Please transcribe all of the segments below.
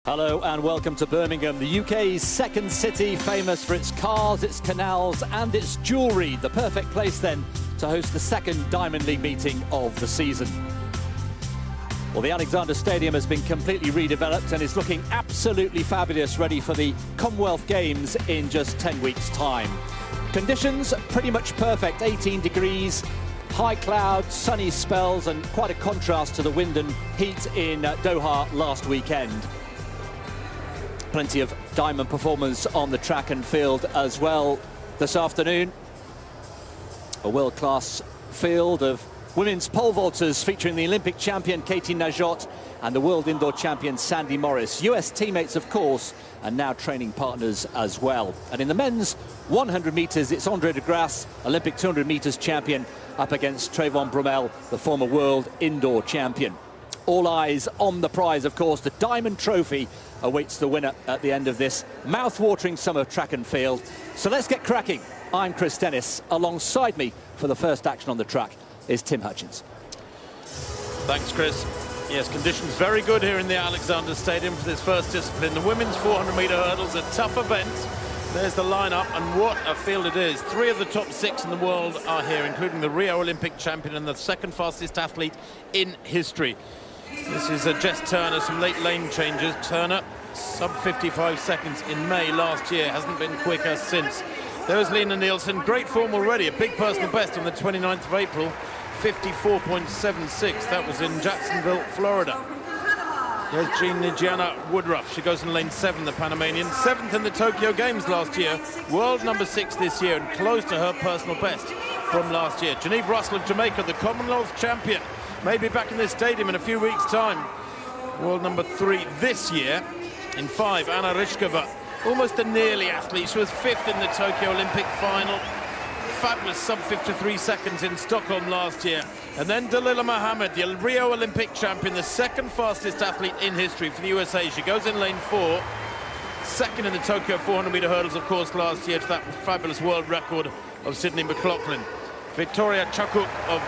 Hello and welcome to Birmingham, the UK's second city, famous for its cars, its canals and its jewellery. The perfect place then to host the second Diamond League meeting of the season. Well, the Alexander Stadium has been completely redeveloped and is looking absolutely fabulous, ready for the Commonwealth Games in just 10 weeks' time. Conditions pretty much perfect, 18 degrees, high clouds, sunny spells and quite a contrast to the wind and heat in Doha last weekend. Plenty of diamond performance on the track and field as well this afternoon. A world-class field of women's pole vaulters featuring the Olympic champion Katie Najot and the world indoor champion Sandy Morris. US teammates, of course, and now training partners as well. And in the men's 100 metres, it's Andre de Grasse, Olympic 200 metres champion, up against Trayvon Bromell, the former world indoor champion. All eyes on the prize, of course. The Diamond Trophy awaits the winner at the end of this mouth-watering summer track and field. So let's get cracking. I'm Chris Dennis. Alongside me for the first action on the track is Tim Hutchins. Thanks, Chris. Yes, conditions very good here in the Alexander Stadium for this first discipline. The women's 400-metre hurdles, a tough event. There's the lineup, and what a field it is. 3 of the top 6 in the world are here, including the Rio Olympic champion and the second fastest athlete in history. This is Jess Turner, some late lane changes. Turner, sub 55 seconds in May last year, hasn't been quicker since. There's Lena Nielsen, great form already, a big personal best on the 29th of April, 54.76. That was in Jacksonville, Florida. There's Gianna Woodruff, she goes in lane 7, the Panamanian. 7th in the Tokyo Games last year, world number 6 this year, and close to her personal best from last year. Geneve Russell of Jamaica, the Commonwealth champion, may be back in this stadium in a few weeks' time. World number 3 this year. In 5, Anna Ryshkova, almost a nearly athlete. She was 5th in the Tokyo Olympic final. Fabulous sub 53 seconds in Stockholm last year. And then Dalila Muhammad, the Rio Olympic champion, the second fastest athlete in history for the USA. She goes in lane 4. 2nd in the Tokyo 400-metre hurdles, of course, last year to that fabulous world record of Sydney McLaughlin. Victoria Chakuk of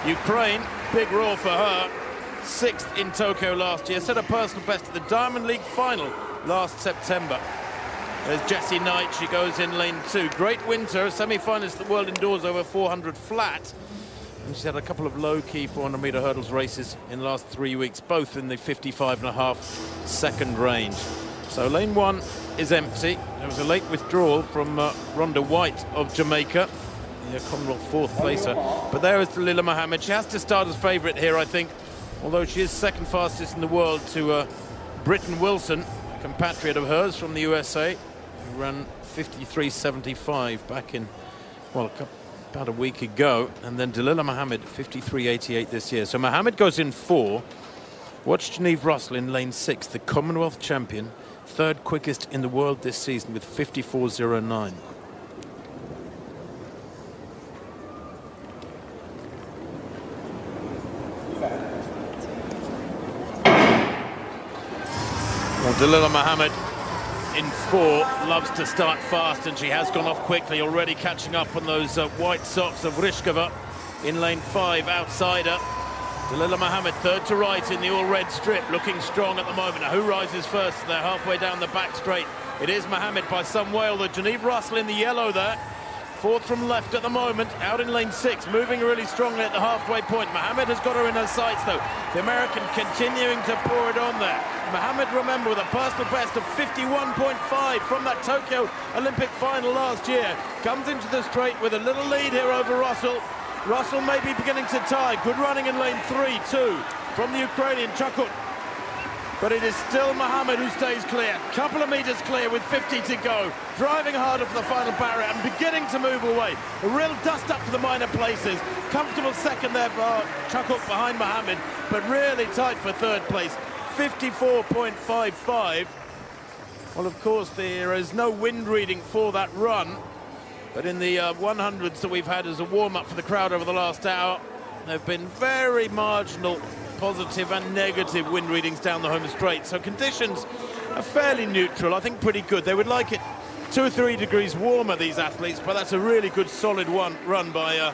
Ukraine, big roar for her. 6th in Tokyo last year, set a personal best at the Diamond League final last September. There's Jessie Knight, she goes in lane 2. Great winter, semi-finalist at the World Indoors over 400 flat. And she's had a couple of low-key 400-metre hurdles races in the last 3 weeks, both in the 55.5 second range. So lane 1 is empty. There was a late withdrawal from Rhonda White of Jamaica, the Commonwealth 4th placer. But there is Dalila Muhammad. She has to start as favourite here, I think, although she is second fastest in the world to Britton Wilson, a compatriot of hers from the USA, who ran 53.75 back in, well, about a week ago. And then Dalila Muhammad, 53.88 this year. So Muhammad goes in 4. Watch Geneve Russell in lane 6, the Commonwealth champion, 3rd quickest in the world this season with 54.09. Well, Dalila Muhammad in 4 loves to start fast, and she has gone off quickly, already catching up on those white socks of Ryshkova in lane 5 outside her. Dalila Muhammad 3rd to right in the all-red strip, looking strong at the moment. Now, who rises first? They're halfway down the back straight. It is Muhammad by some way, although Geneve Russell in the yellow there. 4th from left at the moment, out in lane 6, moving really strongly at the halfway point. Muhammad has got her in her sights, though. The American continuing to pour it on there. Muhammad, remember, with a personal best of 51.5 from that Tokyo Olympic final last year, comes into the straight with a little lead here over Russell. Russell may be beginning to tie. Good running in lane 3, too, from the Ukrainian Chakuk. But it is still Muhammad who stays clear. Couple of metres clear with 50 to go. Driving harder for the final barrier and beginning to move away. A real dust up to the minor places. Comfortable second there for Chakuk behind Muhammad, but really tight for 3rd place. 54.55. Well, of course, there is no wind reading for that run. But in the 100s that we've had as a warm-up for the crowd over the last hour, there have been very marginal positive and negative wind readings down the home straight. So conditions are fairly neutral, I think pretty good. They would like it 2 or 3 degrees warmer, these athletes, but that's a really good solid run by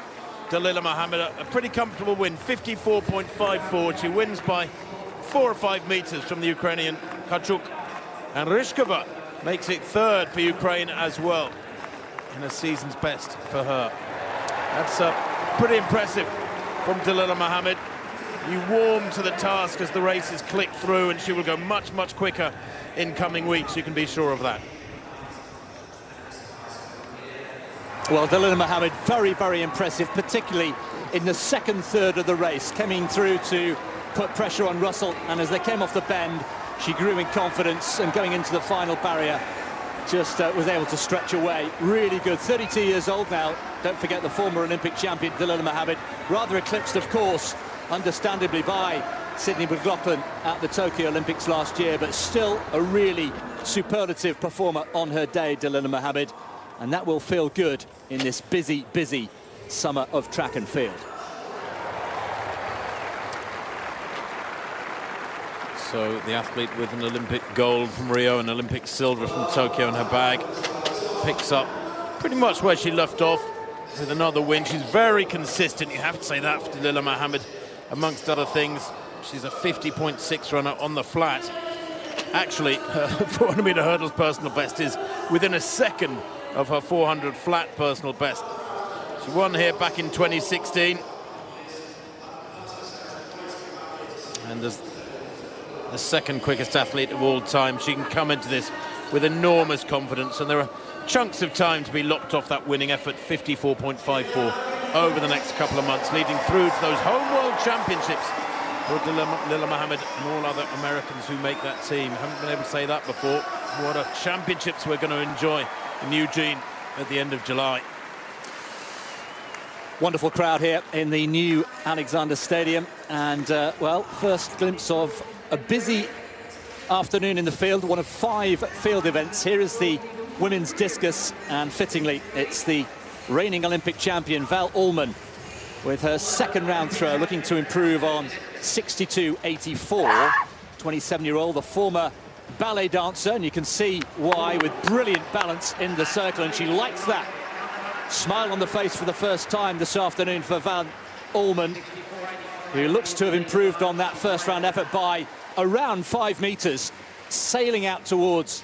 Dalila Muhammad. A pretty comfortable win, 54.54. She wins by 4 or 5 meters from the Ukrainian Chakuk. And Ryshkova makes it third for Ukraine as well, and a season's best for her. That's pretty impressive from Dalilah Muhammad. You warm to the task as the races click through, and she will go much, much quicker in coming weeks, you can be sure of that. Well, Dalilah Muhammad, very, very impressive, particularly in the second third of the race, coming through to put pressure on Russell, and as they came off the bend, she grew in confidence, and going into the final barrier, just was able to stretch away. Really good. 32 years old now. Don't forget the former Olympic champion, Dalilah Muhammad. Rather eclipsed, of course, understandably, by Sydney McLaughlin at the Tokyo Olympics last year, but still a really superlative performer on her day, Dalilah Muhammad. And that will feel good in this busy, busy summer of track and field. So the athlete with an Olympic gold from Rio and Olympic silver from Tokyo in her bag picks up pretty much where she left off with another win. She's very consistent, you have to say that for Dalilah Muhammad. Amongst other things, she's a 50.6 runner on the flat. Actually, her 400-meter hurdles personal best is within a second of her 400 flat personal best. She won here back in 2016. And as the second quickest athlete of all time, she can come into this with enormous confidence, and there are chunks of time to be lopped off that winning effort, 54.54 over the next couple of months, leading through to those home world championships for Dalilah Muhammad and all other Americans who make that team. Haven't been able to say that before. What a championships we're going to enjoy in Eugene at the end of July. Wonderful crowd here in the new Alexander Stadium, and well, first glimpse of a busy afternoon in the field, one of 5 field events. Here is the women's discus, and fittingly, it's the reigning Olympic champion, Val Ullman, with her second round throw, looking to improve on 62.84. 27-year-old, the former ballet dancer, and you can see why, with brilliant balance in the circle, and she likes that. Smile on the face for the first time this afternoon for Val Ullman, who looks to have improved on that first round effort by around 5 meters, sailing out towards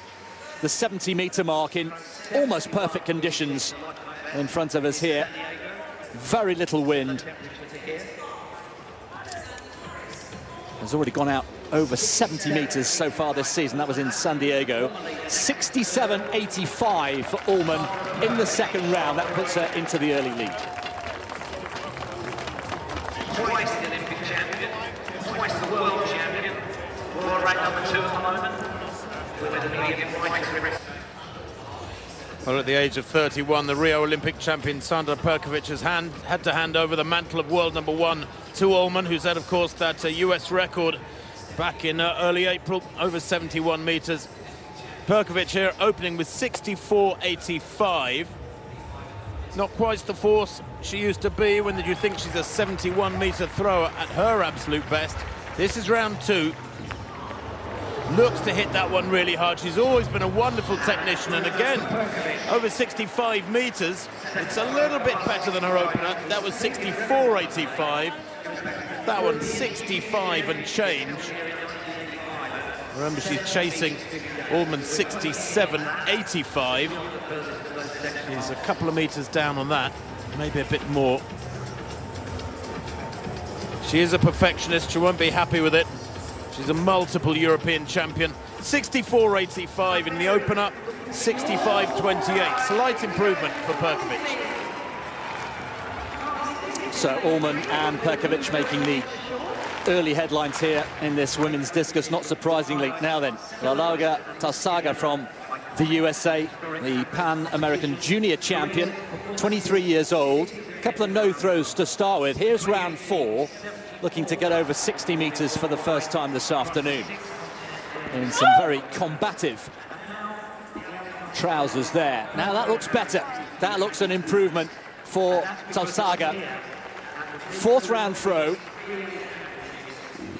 the 70-meter mark in almost perfect conditions in front of us here. Very little wind. Has already gone out over 70 meters so far this season. That was in San Diego. 67.85 for Ullman in the second round. That puts her into the early lead. Twice the Olympic champion, twice the world champion. World rank number 2 at the moment. With a medium white ribbon. Well, at the age of 31, the Rio Olympic champion Sandra Perkovic has had to hand over the mantle of world number 1 to Ullman, who set, of course, that US record back in early April, over 71 meters. Perkovic here opening with 64.85. Not quite the force she used to be when you think she's a 71-meter thrower at her absolute best. This is round 2. Looks to hit that one really hard. She's always been a wonderful technician, and again, over 65 meters. It's a little bit better than her opener. That was 64.85. That one 65 and change. Remember, she's chasing Ullman 67.85. She's a couple of meters down on that, maybe a bit more. She is a perfectionist. She won't be happy with it. She's a multiple European champion. 64.85 in the opener, 65.28. Slight improvement for Perkovic. So Ullman and Perkovic making the early headlines here in this women's discus, not surprisingly. Now then, Lalaga Tasaga from the USA, the Pan-American junior champion, 23 years old. A couple of no throws to start with. Here's round 4, looking to get over 60 meters for the first time this afternoon. In some very combative trousers there. Now that looks better. That looks an improvement for Tasaga. 4th round throw.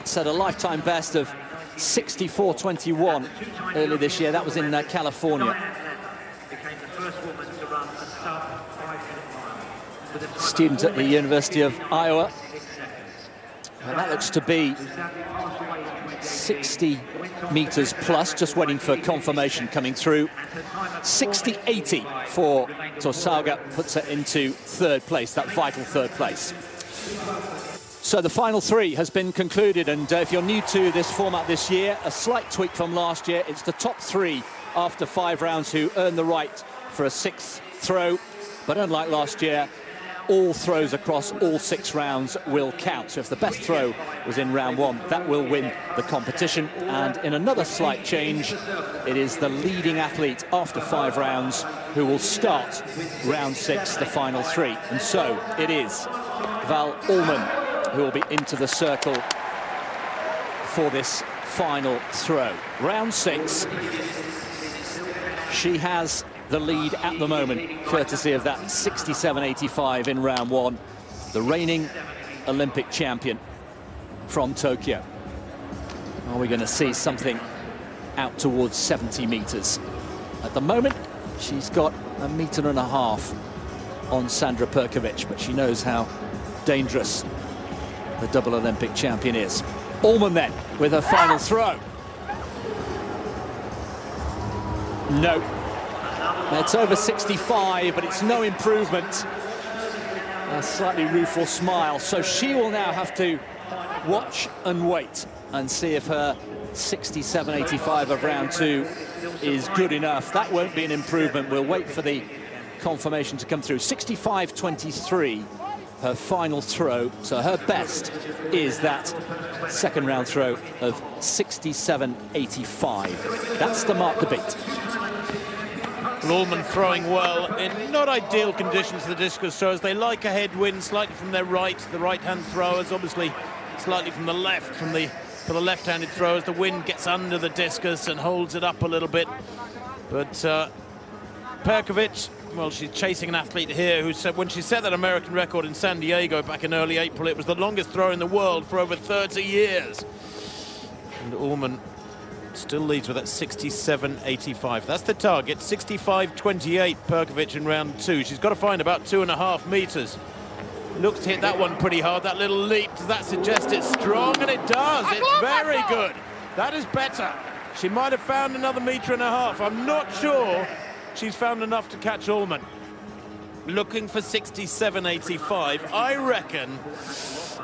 Set a lifetime best of 64.21 earlier this year. That was in California. Student at the University of Iowa. And that looks to be 60 meters plus, just waiting for confirmation coming through. 60.80 for Tosauga, puts her into third place, that vital third place. So the final three has been concluded, and if you're new to this format this year, a slight tweak from last year. It's the top three after 5 rounds who earn the right for a 6th throw, but unlike last year, all throws across all 6 rounds will count. So if the best throw was in round 1, that will win the competition. And in another slight change, it is the leading athlete after 5 rounds who will start round 6, the final 3. And so it is Val Ullman who will be into the circle for this final throw. Round 6, she has the lead at the moment, courtesy of that 67.85 in round 1, the reigning Olympic champion from Tokyo. Are we going to see something out towards 70 meters? At the moment, she's got 1.5 meters on Sandra Perkovic, but she knows how dangerous the double Olympic champion is. Ullman then with her final throw. No. It's over 65, but it's no improvement. A slightly rueful smile. So she will now have to watch and wait and see if her 67.85 of round 2 is good enough. That won't be an improvement. We'll wait for the confirmation to come through. 65.23, her final throw. So her best is that second round throw of 67.85. That's the mark to beat. Ullman throwing well in not ideal conditions for the discus throwers. They like a headwind slightly from their right, the right-hand throwers, obviously slightly from the left, for the left-handed throwers. The wind gets under the discus and holds it up a little bit. But Perkovic, well, she's chasing an athlete here who said when she set that American record in San Diego back in early April, it was the longest throw in the world for over 30 years. And Ullman still leads with that 67.85. That's the target. 65.28 Perkovic in round 2. She's got to find about 2.5 meters. Looks to hit that one pretty hard. That little leap, does that suggest it's strong? And it does. It's very good. That is better. She might have found another 1.5 meters. I'm not sure she's found enough to catch Ullman. Looking for 67.85. I reckon.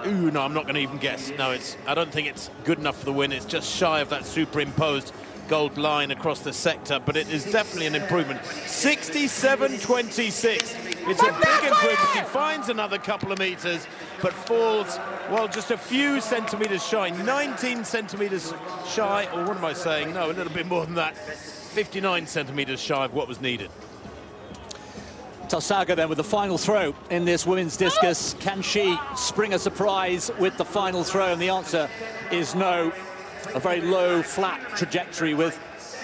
Ooh, no, I'm not going to even guess. No, I don't think it's good enough for the win. It's just shy of that superimposed gold line across the sector, but it is definitely an improvement. 67.26. It's a big improvement. She finds another couple of meters, but falls, well, just a few centimeters shy. 19 centimeters shy, or what am I saying? No, a little bit more than that. 59 centimeters shy of what was needed. Tosauga then with the final throw in this women's discus. Can she spring a surprise with the final throw? And the answer is no. A very low, flat trajectory with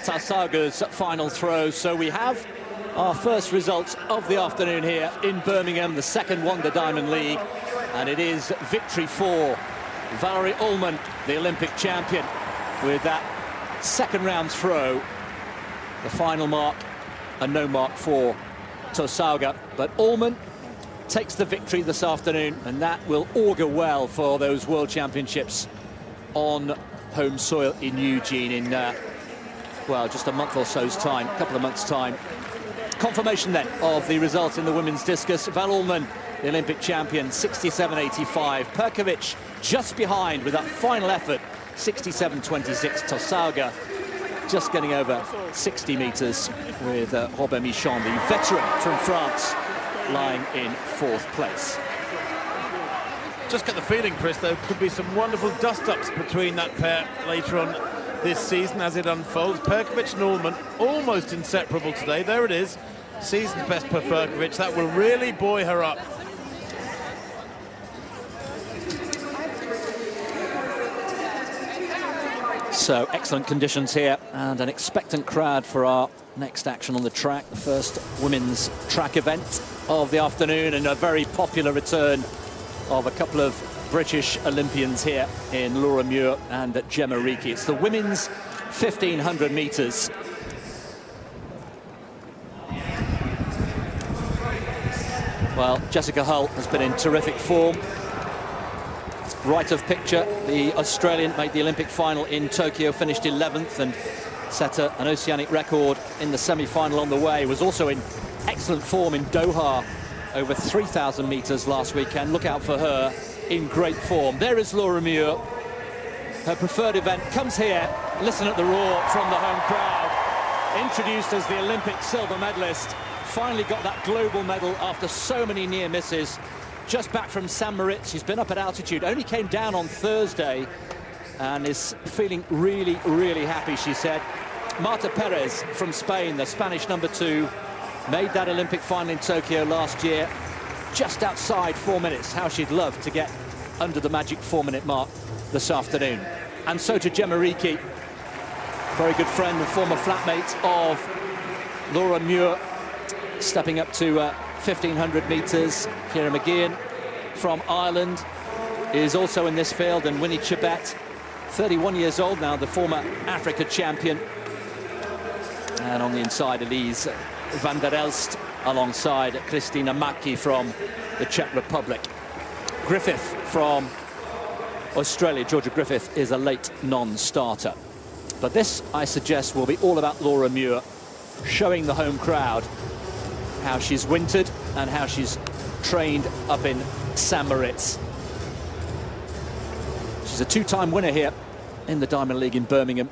Tosauga's final throw. So we have our first results of the afternoon here in Birmingham, the second Wonder Diamond League. And it is victory for Valerie Ullman, the Olympic champion, with that second round throw. The final mark, a no mark for Tosauga, but Ullman takes the victory this afternoon, and that will augur well for those World Championships on home soil in Eugene in, well, just a month or so's time, a couple of months' time. Confirmation then of the results in the women's discus. Val Ullman, the Olympic champion, 67.85. Perkovic just behind with that final effort, 67.26. Tosauga just getting over 60 meters with Robert Michon, the veteran from France, lying in 4th place. Just get the feeling, Chris, there could be some wonderful dust-ups between that pair later on this season as it unfolds. Perkovic and Ullman almost inseparable today. There it is. Season's best per Perkovic. That will really buoy her up. So excellent conditions here and an expectant crowd for our next action on the track, the first women's track event of the afternoon, and a very popular return of a couple of British Olympians here in Laura Muir and Gemma Reekie. It's the women's 1500 meters. Well, Jessica Hull has been in terrific form. right of picture, the Australian made the Olympic final in Tokyo, finished 11th and set an oceanic record in the semi-final on the way. Was also in excellent form in Doha over 3,000 meters last weekend. Look out for her in great form. There is Laura Muir. Her preferred event comes here. Listen at the roar from the home crowd. Introduced as the Olympic silver medalist. Finally got that global medal after so many near misses. Just back from San Moritz. She's been up at altitude. Only came down on Thursday and is feeling really, really happy, she said. Marta Perez from Spain, the Spanish #2, made that Olympic final in Tokyo last year. Just outside 4 minutes. How she'd love to get under the magic 4-minute mark this afternoon. And so to Gemma Reekie, very good friend and former flatmate of Laura Muir, stepping up to 1,500 meters. Ciara McGeehan from Ireland is also in this field, and Winnie Chebet, 31 years old now, the former Africa champion. And on the inside, Elise van der Elst alongside Christina Maki from the Czech Republic. Griffith from Australia, Georgia Griffith, is a late non-starter. But this, I suggest, will be all about Laura Muir, showing the home crowd how she's wintered and how she's trained up in San Moritz. She's a two-time winner here in the Diamond League in Birmingham.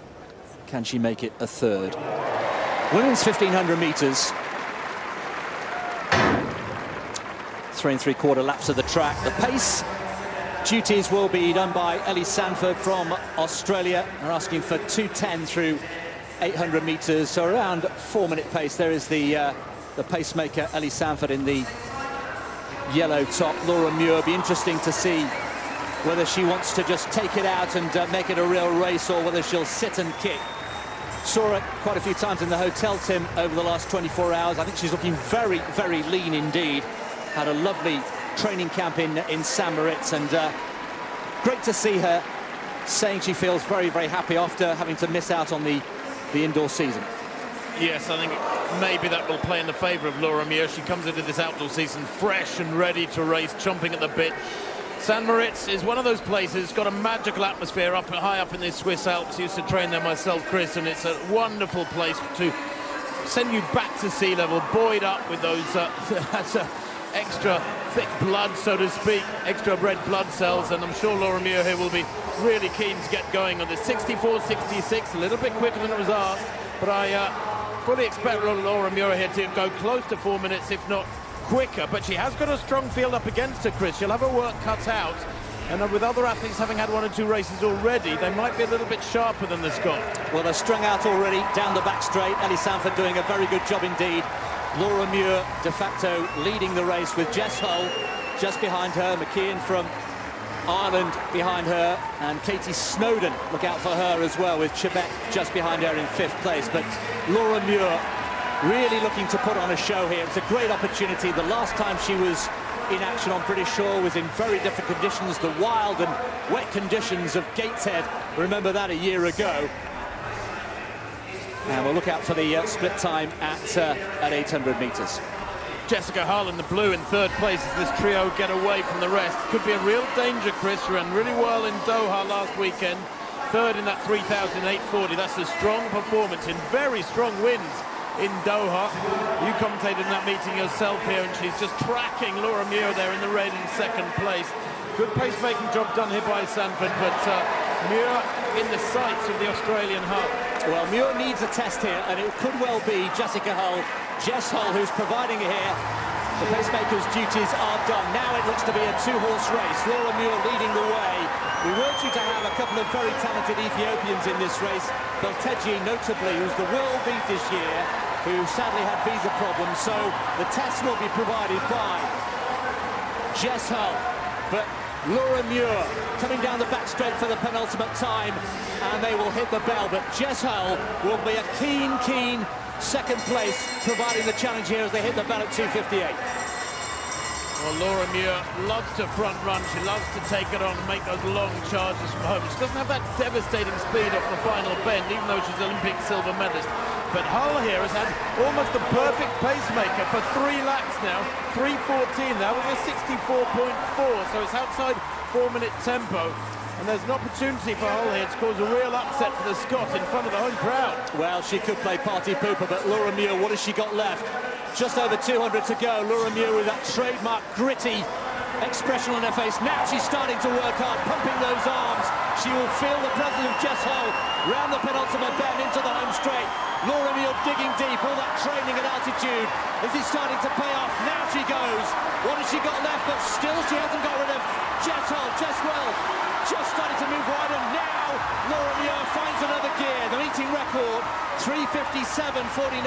Can she make it a third? Women's 1,500 meters. 3 3/4 laps of the track. The pace duties will be done by Ellie Sanford from Australia. They're asking for 2:10 through 800 meters, so around 4-minute pace. There is the pacemaker Ellie Sanford in the yellow top. Laura Muir, be interesting to see whether she wants to just take it out and make it a real race, or whether she'll sit and kick. Saw her quite a few times in the hotel, Tim, over the last 24 hours. I think she's looking very, very lean indeed. Had a lovely training camp in San Moritz, and great to see her saying she feels very, very happy after having to miss out on the indoor season. Yes, I think maybe that will play in the favour of Laura Muir. She comes into this outdoor season fresh and ready to race, chomping at the bit. San Moritz is one of those places. It's got a magical atmosphere high up in the Swiss Alps. Used to train there myself, Chris, and it's a wonderful place to send you back to sea level, buoyed up with those extra thick blood, so to speak, extra red blood cells. And I'm sure Laura Muir here will be really keen to get going on the 64.66, a little bit quicker than it was asked, but I fully expect Laura Muir here to go close to 4 minutes, if not quicker. But she has got a strong field up against her, Chris. She'll have her work cut out, and with other athletes having had 1 or 2 races already, they might be a little bit sharper than the Scot. Well, they're strung out already down the back straight. Ellie Sanford doing a very good job indeed. Laura Muir de facto leading the race with Jess Hull just behind her, McKeon from Ireland behind her, and Katie Snowden, look out for her as well, with Chebet just behind her in 5th place. But Laura Muir really looking to put on a show here. It's a great opportunity. The last time she was in action on British shore was in very different conditions, the wild and wet conditions of Gateshead. Remember that a year ago. And we'll look out for the split time at 800 meters. Jessica Hull in the blue in 3rd place as this trio get away from the rest. Could be a real danger, Chris. She ran really well in Doha last weekend. 3rd in that 3,840. That's a strong performance in very strong winds in Doha. You commentated in that meeting yourself here, and she's just tracking Laura Muir there in the red in 2nd place. Good pace-making job done here by Sanford, but Muir in the sights of the Australian Hull. Well, Muir needs a test here, and it could well be Jessica Hull, Jess Hull, who's providing it here. The pacemaker's duties are done. Now it looks to be a 2-horse race. Laura Muir leading the way. We were due to have a couple of very talented Ethiopians in this race. Belteji, notably, who's the world beat this year, who sadly had visa problems. So the test will be provided by Jess Hull. But Laura Muir coming down the back straight for the penultimate time, and they will hit the bell. But Jess Hull will be a keen 2nd place, providing the challenge here as they hit the bell at 2:58. Well, Laura Muir loves to front run. She loves to take it on and make those long charges from home. She doesn't have that devastating speed off the final bend, even though she's Olympic silver medalist. But Hull here has had almost a perfect pacemaker for 3 laps now. 3:14. That was a 64.4, so it's outside 4-minute tempo. And there's an opportunity for Hull here to cause a real upset for the Scot in front of the home crowd. Well, she could play party pooper, but Laura Muir, what has she got left? Just over 200 to go. Laura Muir with that trademark gritty expression on her face. Now she's starting to work hard, pumping those arms. She will feel the presence of Jess Hull round the penultimate bend into the home straight. Laura Muir digging deep, all that training at altitude. Is he starting to pay off? Now she goes. What has she got left? But still she hasn't got rid of Jess Hull. Jess well, just starting to move wide, and now Laura Muir finds another gear. The meeting record, 3:57.49,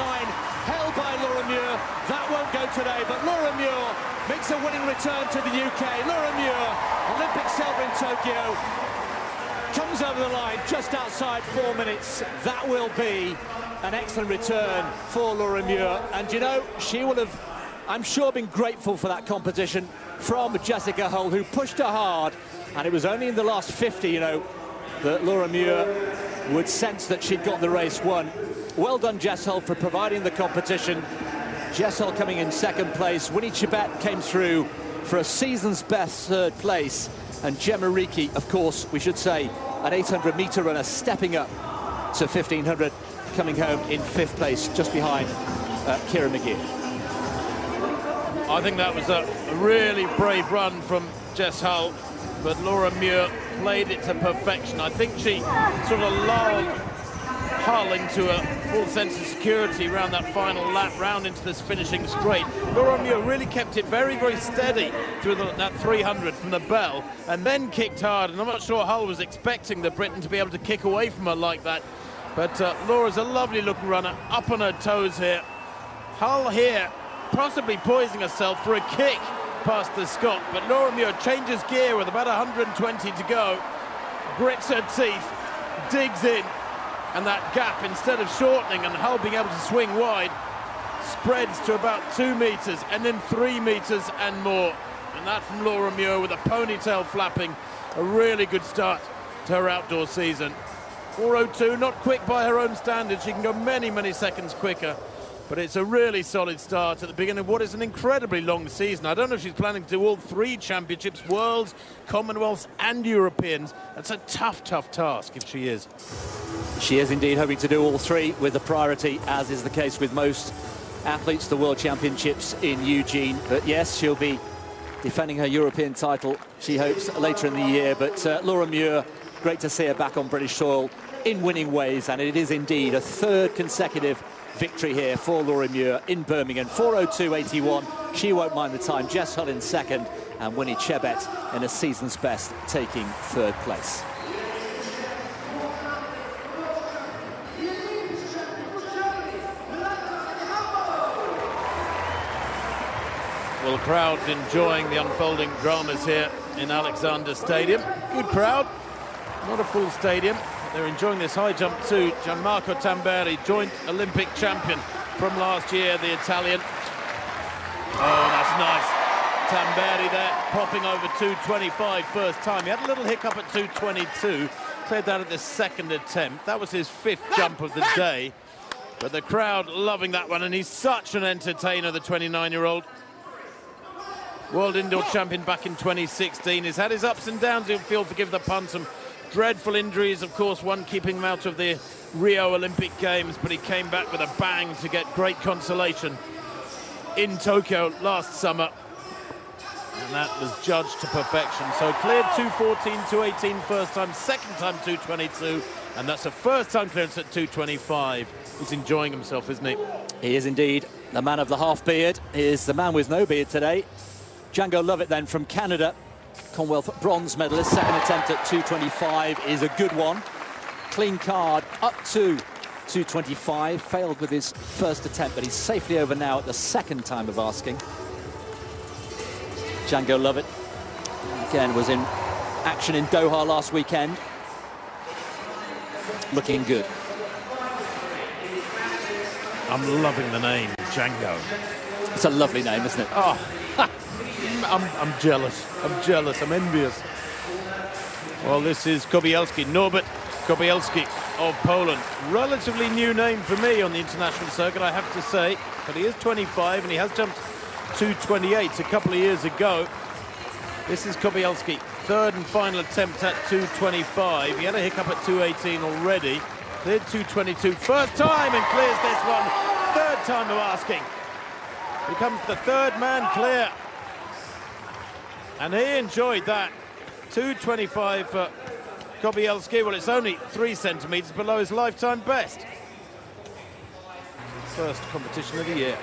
held by Laura Muir. That won't go today, but Laura Muir makes a winning return to the UK. Laura Muir, Olympic silver in Tokyo, comes over the line just outside 4 minutes. That will be an excellent return for Laura Muir, and you know, she will have, I'm sure, been grateful for that competition from Jessica Hull, who pushed her hard. And it was only in the last 50, you know, that Laura Muir would sense that she'd got the race won. Well done, Jess Hull, for providing the competition. Jess Hull coming in second place. Winnie Chibet came through for a season's best third place. And Gemma Ricci, of course, we should say, an 800-metre runner, stepping up to 1,500, coming home in fifth place, just behind Kira McGee. I think that was a really brave run from Jess Hull, but Laura Muir played it to perfection. I think she sort of lulled Hull into a full sense of security around that final lap, round into this finishing straight. Laura Muir really kept it very, very steady through that 300 from the bell, and then kicked hard. And I'm not sure Hull was expecting the Briton to be able to kick away from her like that. But Laura's a lovely looking runner, up on her toes here. Hull here possibly poising herself for a kick past the Scot, but Laura Muir changes gear with about 120 to go, grits her teeth, digs in, and that gap, instead of shortening and Hull being able to swing wide, spreads to about 2 metres and then 3 metres and more. And that from Laura Muir with a ponytail flapping. A really good start to her outdoor season. 4:02, not quick by her own standards. She can go many, many seconds quicker. But it's a really solid start at the beginning of what is an incredibly long season. I don't know if she's planning to do all 3 championships, Worlds, Commonwealths and Europeans. That's a tough, tough task if she is. She is indeed hoping to do all 3 with the priority, as is the case with most athletes, the World Championships in Eugene. But yes, she'll be defending her European title, she hopes, later in the year. But Laura Muir, great to see her back on British soil in winning ways, and it is indeed a 3rd consecutive victory here for Laura Muir in Birmingham. 4:02.81. She won't mind the time. Jess Hull in second, and Winnie Chibet in a season's best, taking 3rd place. Well, the crowd's enjoying the unfolding dramas here in Alexander Stadium. Good crowd, not a full stadium. They're enjoying this high jump too. Gianmarco Tamberi, joint Olympic champion from last year, the Italian. Oh, that's nice. Tamberi there, popping over 2:25 first time. He had a little hiccup at 2:22, cleared that at the 2nd attempt. That was his 5th jump of the day. But the crowd loving that one, and he's such an entertainer, the 29-year-old. World indoor champion back in 2016. He's had his ups and downs, if you'll forgive the pun. Some dreadful injuries, of course, one keeping him out of the Rio Olympic Games, but he came back with a bang to get great consolation in Tokyo last summer. And that was judged to perfection. So cleared 2:14, 2:18 first time, second time 2:22, and that's a first time clearance at 2:25. He's enjoying himself, isn't he? He is indeed. The man of the half beard is the man with no beard today. Django Lovett then from Canada, Commonwealth bronze medalist. 2nd attempt at 2:25 is a good one. Clean card up to 2:25. Failed with his 1st attempt, but he's safely over now at the 2nd time of asking. Django Lovett, again, was in action in Doha last weekend. Looking good. I'm loving the name, Django. It's a lovely name, isn't it? Oh, I'm jealous. I'm jealous. I'm envious. Well, this is Kobielski, Norbert Kobielski of Poland. Relatively new name for me on the international circuit, I have to say. But he is 25 and he has jumped 2:28 a couple of years ago. This is Kobielski, third and final attempt at 2:25. He had a hiccup at 2:18 already. Cleared 2:22 first time and clears this one. Third time of asking. Becomes the third man clear. And he enjoyed that. 2:25 for Kobielski. Well, it's only 3 centimetres below his lifetime best. First competition of the year.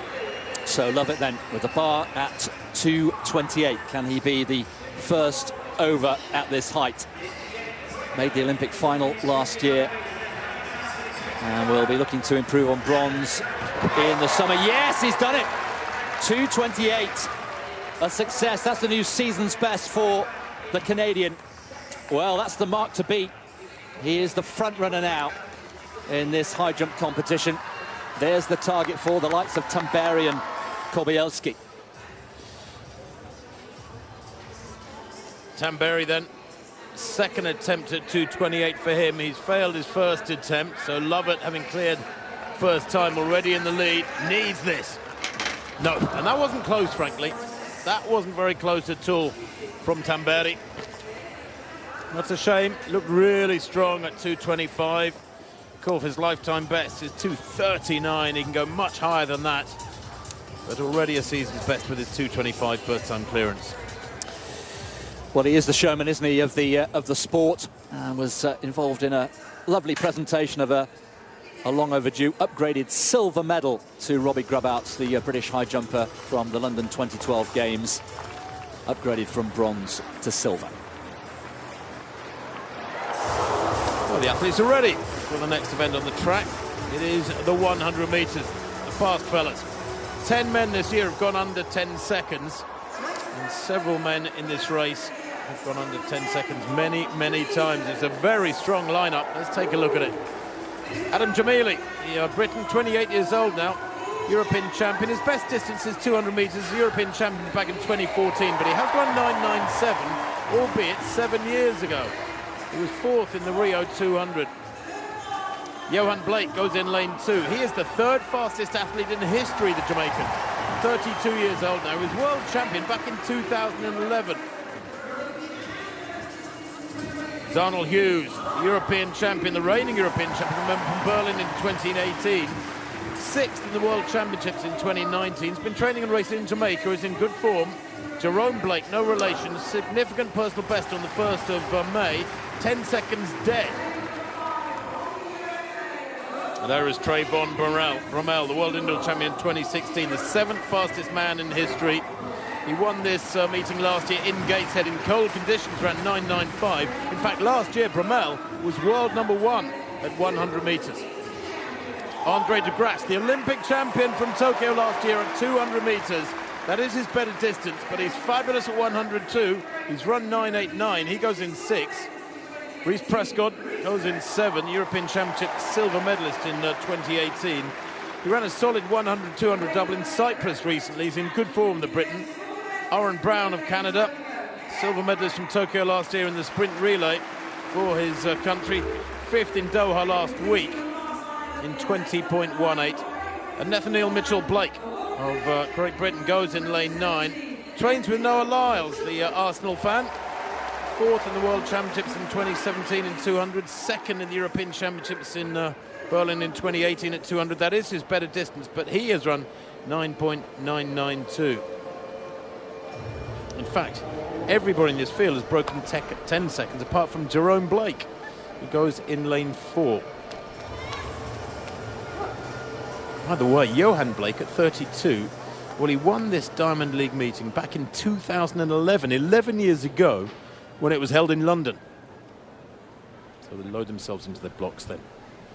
So Lovett then with the bar at 2:28. Can he be the first over at this height? Made the Olympic final last year. And we'll be looking to improve on bronze in the summer. Yes, he's done it. 2:28. A success. That's the new season's best for the Canadian. Well, that's the mark to beat. He is the front runner now in this high jump competition. There's the target for the likes of Tamberi and Kobielski. Tamberi then, second attempt at 2:28 for him. He's failed his first attempt, so Lovett, having cleared first time already in the lead, needs this. No, and that wasn't close, frankly. That wasn't very close at all from Tamberi. That's a shame. Looked really strong at 2:25. Of his lifetime best is 2:39. He can go much higher than that, but already a season's best with his 2:25 first-time clearance. Well, he is the showman, isn't he, of the sport, and was involved in a lovely presentation of a long overdue upgraded silver medal to Robbie Grabouts, the British high jumper from the London 2012 Games, upgraded from bronze to silver. Well, the athletes are ready for the next event on the track. It is the 100 metres, the fast fellas. 10 men this year have gone under 10 seconds, and several men in this race have gone under 10 seconds many times. It's a very strong lineup. Let's take a look at it. Adam Jamili, Britain, 28 years old now, European champion. His best distance is 200 metres, European champion back in 2014, but he has run 9:97, albeit 7 years ago. He was fourth in the Rio 200. Johan Blake goes in lane 2. He is the third fastest athlete in history, the Jamaican. 32 years old now. He was world champion back in 2011. Donald Hughes, European champion, the reigning European champion, remember, from Berlin in 2018. Sixth in the World Championships in 2019. He's been training and racing in Jamaica. He's in good form. Jerome Blake, no relation, significant personal best on the 1st of May. 10 seconds dead. And there is Trayvon Bromell, the world indoor champion in 2016, the 7th fastest man in history. He won this meeting last year in Gateshead in cold conditions, ran 9:95. In fact, last year Bromell was world number 1 at 100 metres. Andre de Grasse, the Olympic champion from Tokyo last year at 200 metres. That is his better distance, but he's fabulous at 100 too. He's run 9:89. He goes in 6. Reece Prescott goes in 7, European Championship silver medalist in 2018. He ran a solid 100-200 double in Cyprus recently. He's in good form, the Briton. Aaron Brown of Canada, silver medalist from Tokyo last year in the sprint relay for his country. 5th in Doha last week in 20.18. And Nathaniel Mitchell-Blake of Great Britain goes in lane 9. Trains with Noah Lyles, the Arsenal fan. 4th in the World Championships in 2017 in 200, 2nd in the European Championships in Berlin in 2018 at 200. That is his better distance, but he has run 9.992. In fact, everybody in this field has broken 10 seconds, apart from Jerome Blake, who goes in lane 4. By the way, Johan Blake at 32, well, he won this Diamond League meeting back in 2011, 11 years ago, when it was held in London. So they load themselves into their blocks then.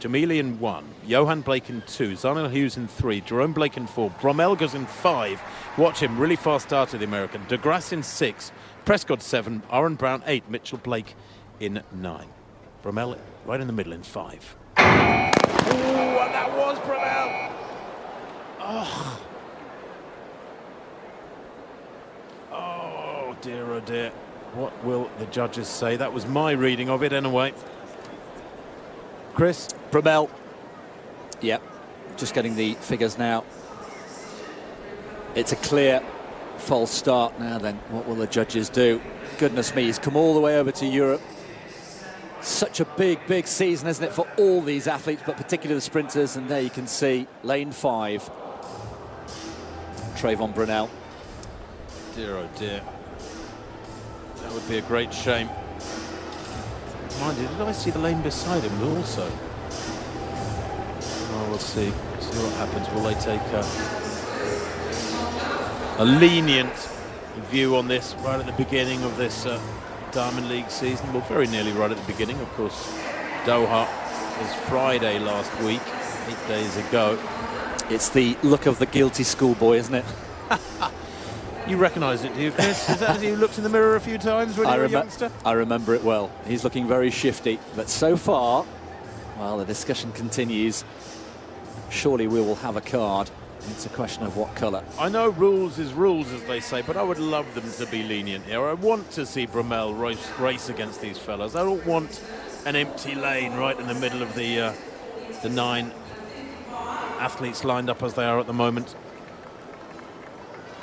Jamili in 1, Johan Blake in 2, Zarnell Hughes in 3, Jerome Blake in 4, Bromell goes in 5. Watch him, really fast start of the American. De Grasse in 6, Prescott 7, Aaron Brown 8, Mitchell Blake in 9. Bromell right in the middle in 5. Oh, and that was Bromell! Oh dear, oh dear. What will the judges say? That was my reading of it anyway. Chris? Bromell. Yep, just getting the figures now. It's a clear false start now then. What will the judges do? Goodness me, he's come all the way over to Europe. Such a big season, isn't it, for all these athletes, but particularly the sprinters. And there you can see lane 5, Trayvon Brunel. Dear, oh dear. That would be a great shame. Mind you, did I see the lane beside him also? Oh, we'll see. See what happens. Will they take a lenient view on this right at the beginning of this Diamond League season? Well, very nearly right at the beginning. Of course, Doha was Friday last week, 8 days ago. It's the look of the guilty schoolboy, isn't it? You recognise it, do you, Chris? Is that as you looked in the mirror a few times when you were a youngster? I remember it well. He's looking very shifty, but so far, well, the discussion continues. Surely we will have a card. It's a question of what colour. I know rules is rules, as they say, but I would love them to be lenient here. I want to see Brumel race against these fellas. I don't want an empty lane right in the middle of the 9 athletes lined up as they are at the moment.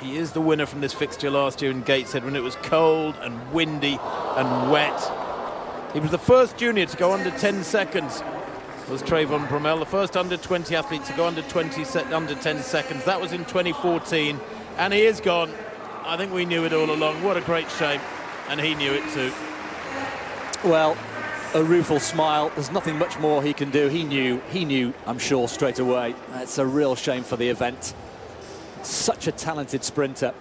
He is the winner from this fixture last year in Gateshead when it was cold and windy and wet. He was the first junior to go under 10 seconds. Was Trayvon Brumel, the first under 20 athlete to go under 10 seconds. That was in 2014, and he is gone. I think we knew it all along. What a great shame, and he knew it too. Well, a rueful smile. There's nothing much more he can do. He knew, I'm sure, straight away. It's a real shame for the event. Such a talented sprinter.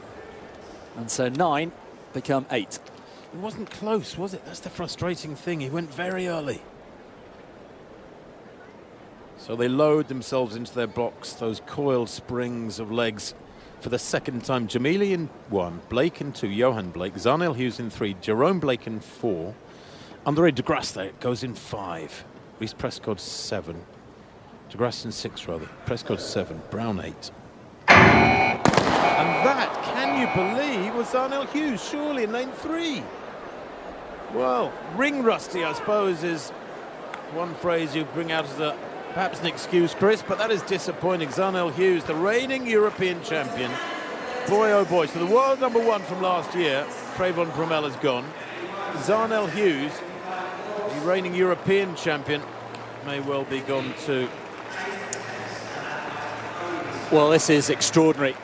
And so 9 become 8. It wasn't close, was it? That's the frustrating thing. He went very early. So they load themselves into their blocks, those coiled springs of legs, for the second time. Jamili in 1, Blake in 2, Johan Blake, Zarnell Hughes in 3, Jerome Blake in 4, Andre de Grasse there goes in 5, Reece Prescott 7, de Grasse in 6 rather, Prescott 7, Brown 8. And that, can you believe, was Zarnell Hughes, surely in lane 3. Well, ring rusty, I suppose, is one phrase you bring out as perhaps an excuse, Chris, but that is disappointing. Zarnell Hughes, the reigning European champion. Boy, oh boy. So the world number 1 from last year, Trayvon Brumel, is gone. Zarnell Hughes, the reigning European champion, may well be gone too. Well, this is extraordinary.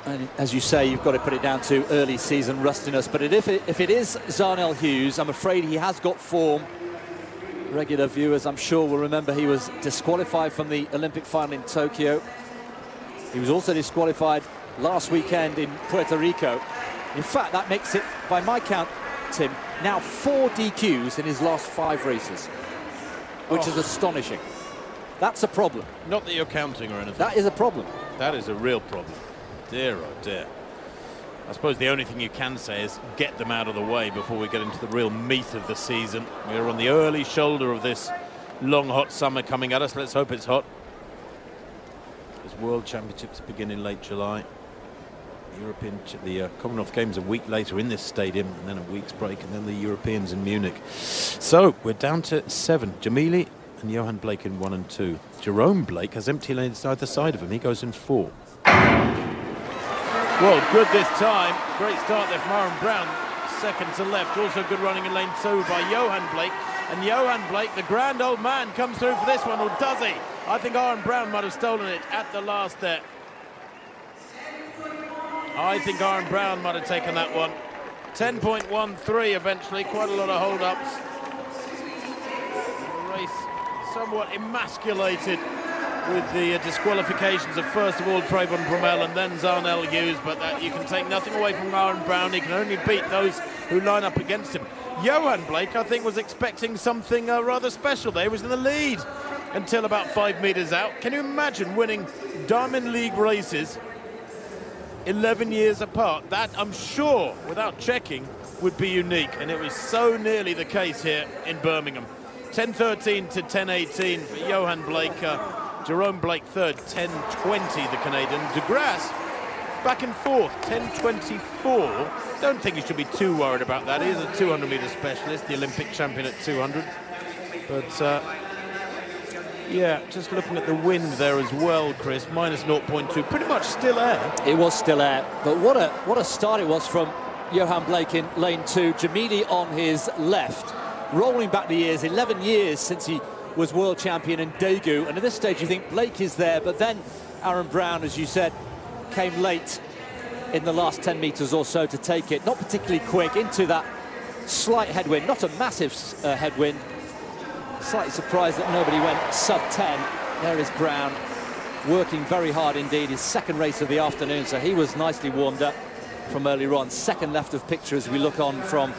And as you say, you've got to put it down to early season rustiness. But if it is Zarnell Hughes, I'm afraid he has got form. Regular viewers, I'm sure, will remember he was disqualified from the Olympic final in Tokyo. He was also disqualified last weekend in Puerto Rico. In fact, that makes it, by my count, Tim, now 4 DQs in his last 5 races, which is astonishing. That's a problem. Not that you're counting or anything. That is a problem. That is a real problem. Dear, oh dear. I suppose the only thing you can say is get them out of the way before we get into the real meat of the season. We're on the early shoulder of this long, hot summer coming at us. Let's hope it's hot. As World Championships begin in late July. The Commonwealth Games a week later in this stadium, and then a week's break, and then the Europeans in Munich. So we're down to 7. Jamili and Johan Blake in 1 and 2. Jerome Blake has empty lanes either side of him. He goes in 4. Well, good this time. Great start there from Aaron Brown. Second to left. Also good running in lane 2 by Johan Blake. And Johan Blake, the grand old man, comes through for this one, or does he? I think Aaron Brown might have stolen it at the last there. I think Aaron Brown might have taken that one. 10.13 eventually. Quite a lot of hold-ups. The race somewhat emasculated with the disqualifications of, first of all, Trayvon Brumel and then Zarnell Hughes, but that you can take nothing away from Aaron Brown. He can only beat those who line up against him. Johan Blake, I think, was expecting something rather special there. He was in the lead until about 5 metres out. Can you imagine winning Diamond League races 11 years apart? That, I'm sure, without checking, would be unique, and it was so nearly the case here in Birmingham. 10.13 to 10.18 for Johan Blake. Jerome Blake third, 10.20 the Canadian. De Grasse back in 4th, 10.24. Don't think you should be too worried about that. He is a 200-metre specialist, the Olympic champion at 200. But yeah, just looking at the wind there as well, Chris, minus 0.2, pretty much still air. It was still air, but what a start it was from Johan Blake in lane 2, Jamili on his left. Rolling back the years, 11 years since he was world champion in Daegu, and at this stage you think Blake is there, but then Aaron Brown, as you said, came late in the last 10 metres or so to take it. Not particularly quick into that slight headwind, not a massive headwind. Slightly surprised that nobody went sub-10. There is Brown, working very hard indeed, his second race of the afternoon, so he was nicely warmed up from earlier on. Second left of picture as we look on from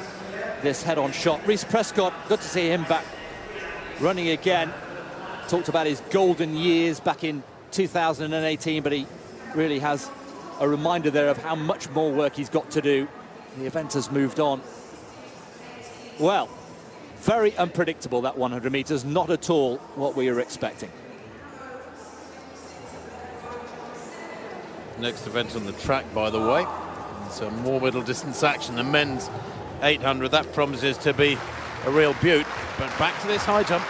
this head-on shot. Reece Prescott, good to see him back running again. Talked about his golden years back in 2018, but he really has a reminder there of how much more work he's got to do. The event has moved on. Well, very unpredictable, that 100 metres, not at all what we were expecting. Next event on the track, by the way. So more middle distance action. The men's 800, that promises to be a real beaut. But back to this high jump.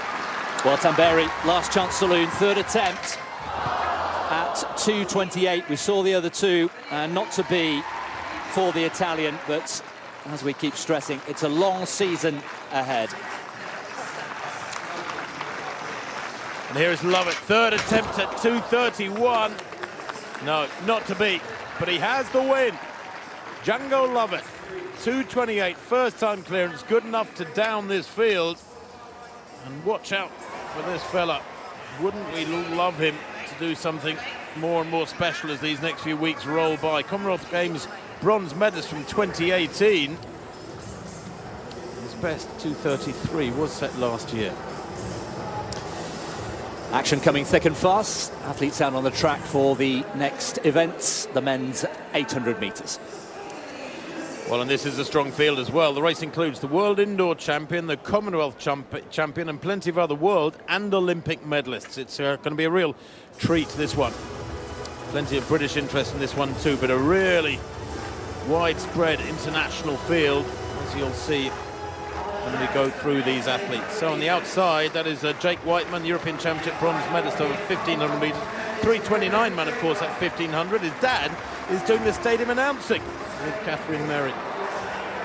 Well, Tamberi, last chance saloon, third attempt at 2:28. We saw the other two, not to be for the Italian, but as we keep stressing, it's a long season ahead. And here is Lovett, third attempt at 2:31. No, not to beat, but he has the win. Django Lovett, 2:28, first time clearance, good enough to down this field. And watch out for this fella. Wouldn't we love him to do something more and more special as these next few weeks roll by. Commonwealth Games bronze medalist from 2018. His best 2:33 was set last year. Action coming thick and fast. Athletes out on the track for the next events, the men's 800 metres. Well, and this is a strong field as well. The race includes the World Indoor Champion, the Commonwealth Champion, and plenty of other World and Olympic medalists. It's going to be a real treat, this one. Plenty of British interest in this one too, but a really widespread international field, as you'll see when we go through these athletes. So on the outside, that is Jake Whiteman, European Championship bronze medalist over 1,500 metres. 3:29 man, of course, at 1,500. His dad is doing the stadium announcing with Catherine Merritt.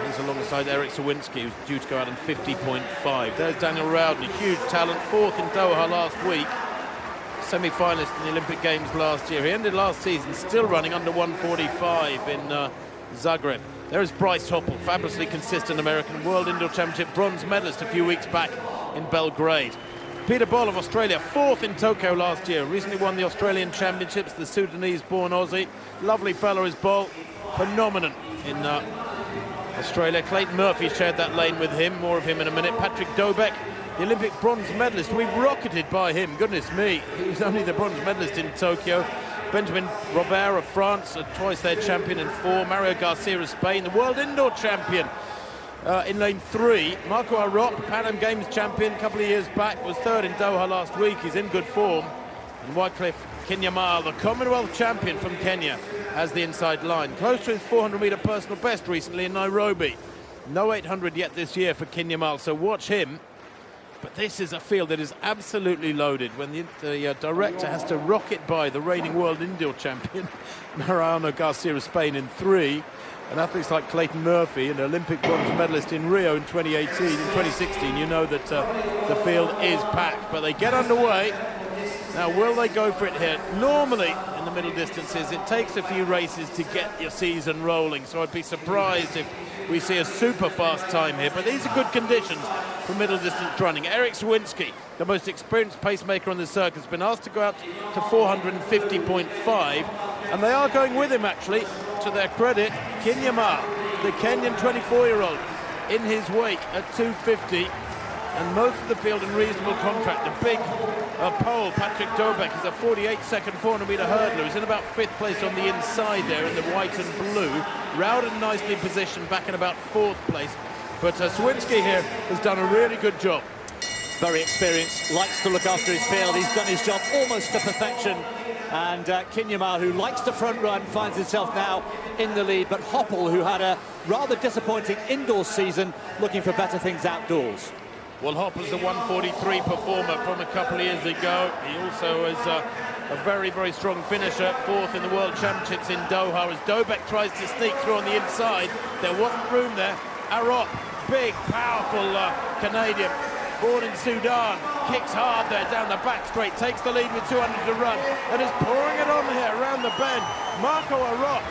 He's alongside Eric Sawinski, who's due to go out in 50.5. There's Daniel Rowden, huge talent, fourth in Doha last week. Semi-finalist in the Olympic Games last year. He ended last season still running under 1:45 in Zagreb. There's Bryce Hoppel, fabulously consistent American World Indoor Championship bronze medalist a few weeks back in Belgrade. Peter Ball of Australia, fourth in Tokyo last year. Recently won the Australian Championships, the Sudanese-born Aussie. Lovely fellow is Ball, phenomenon in Australia. Clayton Murphy shared that lane with him, more of him in a minute. Patrick Dobeck, the Olympic bronze medalist, we've rocketed by him, goodness me. He was only the bronze medalist in Tokyo. Benjamin Robert of France, twice their champion in 4. Mario Garcia of Spain, the World Indoor Champion in lane 3. Marco Arop, Pan Am Games champion a couple of years back, was third in Doha last week. He's in good form. And Wycliffe Kinyamal, the Commonwealth champion from Kenya, has the inside line. Close to his 400-metre personal best recently in Nairobi. No 800 yet this year for Kinyamal, so watch him. But this is a field that is absolutely loaded when the director has to rocket by the reigning world indoor champion, Mariano Garcia of Spain, in 3. And athletes like Clayton Murphy, an Olympic bronze medalist in Rio in 2016, you know that the field is packed. But they get underway. Now, will they go for it here? Normally, in the middle distances, it takes a few races to get your season rolling. So I'd be surprised if we see a super fast time here. But these are good conditions for middle distance running. Eric Sawinski, the most experienced pacemaker on the circuit, has been asked to go out to 450.5. And they are going with him, actually, to their credit. Kinyamal, the Kenyan 24-year-old, in his wake at 250. And most of the field in reasonable contract. The big pole, Patrick Dobeck, is a 48-second 400-metre hurdler. He's in about 5th place on the inside there in the white and blue. Rowden nicely positioned back in about 4th place. But Sawinski here has done a really good job. Very experienced, likes to look after his field. He's done his job almost to perfection. And Kinyamal, who likes to front run, finds himself now in the lead. But Hoppel, who had a rather disappointing indoor season, looking for better things outdoors. Well, Hoppel's a 1:43 performer from a couple of years ago. He also has a very, very strong finisher, 4th in the World Championships in Doha, as Dobek tries to sneak through on the inside. There wasn't room there. Arop, big, powerful Canadian, born in Sudan, kicks hard there down the back straight, takes the lead with 200 to run, and is pouring it on here around the bend. Marco Arop,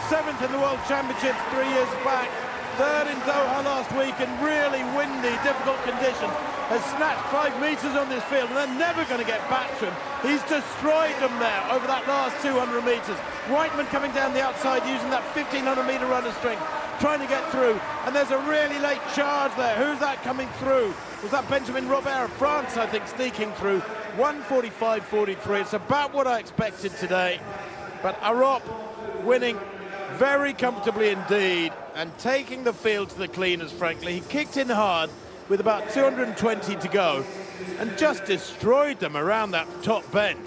7th in the World Championships 3 years back, 3rd in Doha last week in really windy, difficult conditions, has snatched 5 metres on this field, and they're never going to get back to him. He's destroyed them there over that last 200 metres. Whiteman coming down the outside using that 1,500-metre runner strength, trying to get through, and there's a really late charge there. Who's that coming through? Was that Benjamin Robert of France, I think, sneaking through? 1:45.43. It's about what I expected today, but Arop winning very comfortably indeed, and taking the field to the cleaners, frankly. He kicked in hard with about 220 to go and just destroyed them around that top bend.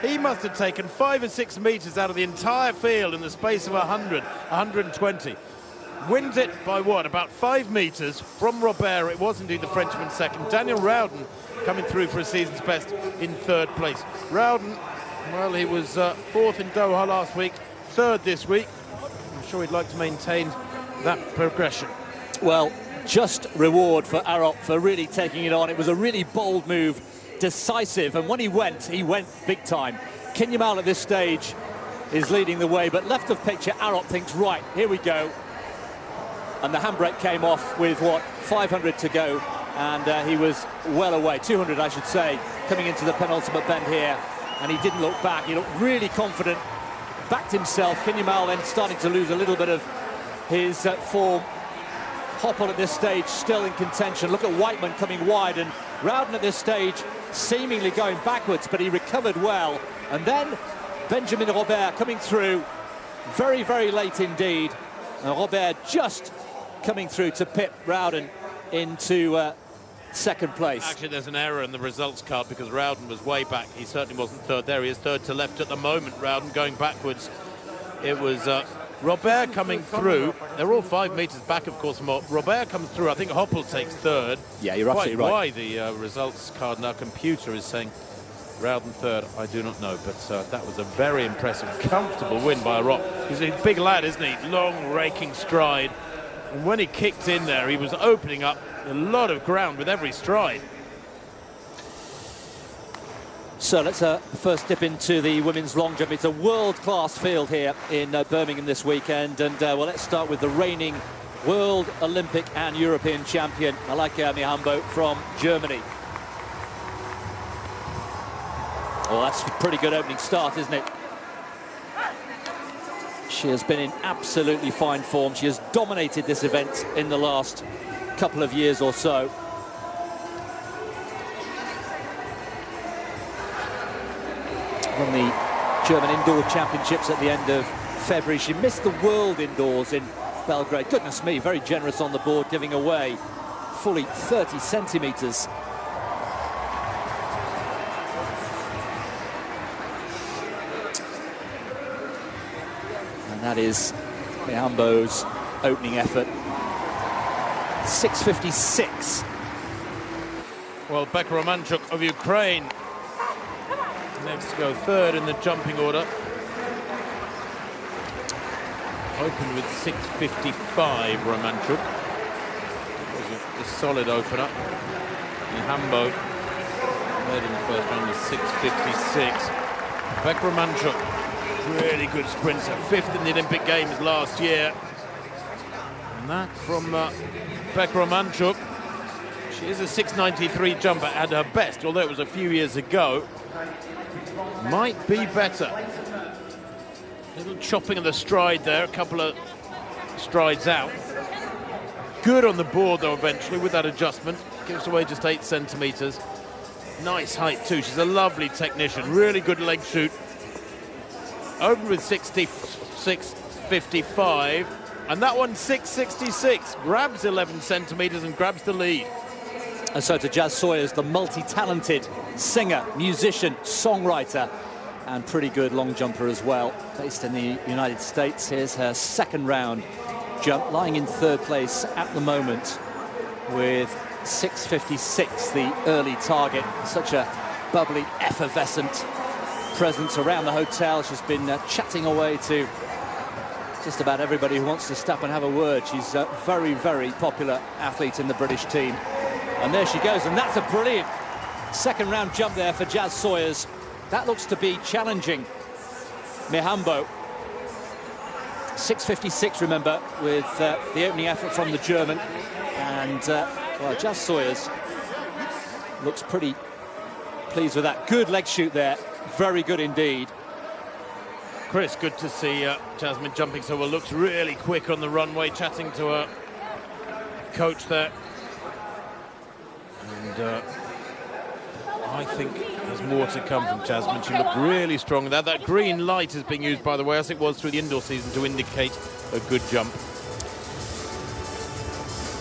He must have taken 5 or 6 metres out of the entire field in the space of 120. Wins it by what, about 5 metres from Robert. It was indeed the Frenchman second. Daniel Rowden coming through for a season's best in 3rd place. Rowden, well, he was 4th in Doha last week, 3rd this week. I'm sure he'd like to maintain that progression. Well, just reward for Arop for really taking it on. It was a really bold move, decisive, and when he went big time. Kinyamal at this stage is leading the way, but left of picture, Arop thinks, right, here we go. And the handbrake came off with, what, 500 to go, and he was well away, 200 I should say, coming into the penultimate bend here, and he didn't look back. He looked really confident, backed himself. Kinyamal then starting to lose a little bit of his form. Hoppel at this stage still in contention. Look at Whiteman coming wide, and Rowden at this stage seemingly going backwards, but he recovered well. And then Benjamin Robert coming through very, very late indeed. And Robert just coming through to pip Rowden into second place. Actually, there's an error in the results card because Rowden was way back. He certainly wasn't 3rd there. He is 3rd to left at the moment. Rowden going backwards. It was Robert coming through. They're all 5 metres back, of course, from Robert comes through. I think Hoppel takes 3rd. Yeah, you're absolutely right. Why the results card in our computer is saying Rowden 3rd, I do not know, but that was a very impressive, comfortable win by Arop. He's a big lad, isn't he? Long, raking stride. And when he kicked in there, he was opening up a lot of ground with every stride. So let's first dip into the women's long jump. It's a world-class field here in Birmingham this weekend, and well, let's start with the reigning world, Olympic and European champion, Malaika Mihambo from Germany. Well, that's a pretty good opening start, isn't it? She has been in absolutely fine form. She has dominated this event in the last couple of years or so. From the German Indoor Championships at the end of February. She missed the World Indoors in Belgrade. Goodness me, very generous on the board, giving away fully 30 centimetres. And that is Mihambo's opening effort. 6:56. Well, Becca Romanchuk of Ukraine next to go 3rd in the jumping order. Opened with 6:55, Romanchuk. It was a solid opener. Mihambo led in the first round with 6:56. Becca Romanchuk, really good sprinter, 5th in the Olympic Games last year. And that from Becca Romanchuk. She is a 6:93 jumper at her best, although it was a few years ago. Might be better. Little chopping of the stride there, a couple of strides out. Good on the board though eventually with that adjustment. Gives away just 8 centimetres. Nice height too. She's a lovely technician. Really good leg shoot. Opened with 6:55. And that one 6:66. Grabs 11 centimetres and grabs the lead. And so to Jazz Sawyers, the multi-talented singer, musician, songwriter, and pretty good long jumper as well, based in the United States. Here's her second round jump, lying in 3rd place at the moment with 6:56, the early target. Such a bubbly, effervescent presence around the hotel. She's been chatting away to just about everybody who wants to stop and have a word. She's a very, very popular athlete in the British team. And there she goes, and that's a brilliant second round jump there for Jazz Sawyers. That looks to be challenging Mihambo. 6:56, remember, with the opening effort from the German. And, well, Jazz Sawyers looks pretty pleased with that. Good leg shoot there. Very good indeed. Chris, good to see Jasmine jumping so well. Looks really quick on the runway, chatting to her coach there. And I think there's more to come from Jasmine. She looked really strong. That green light is being used, by the way, as it was through the indoor season, to indicate a good jump.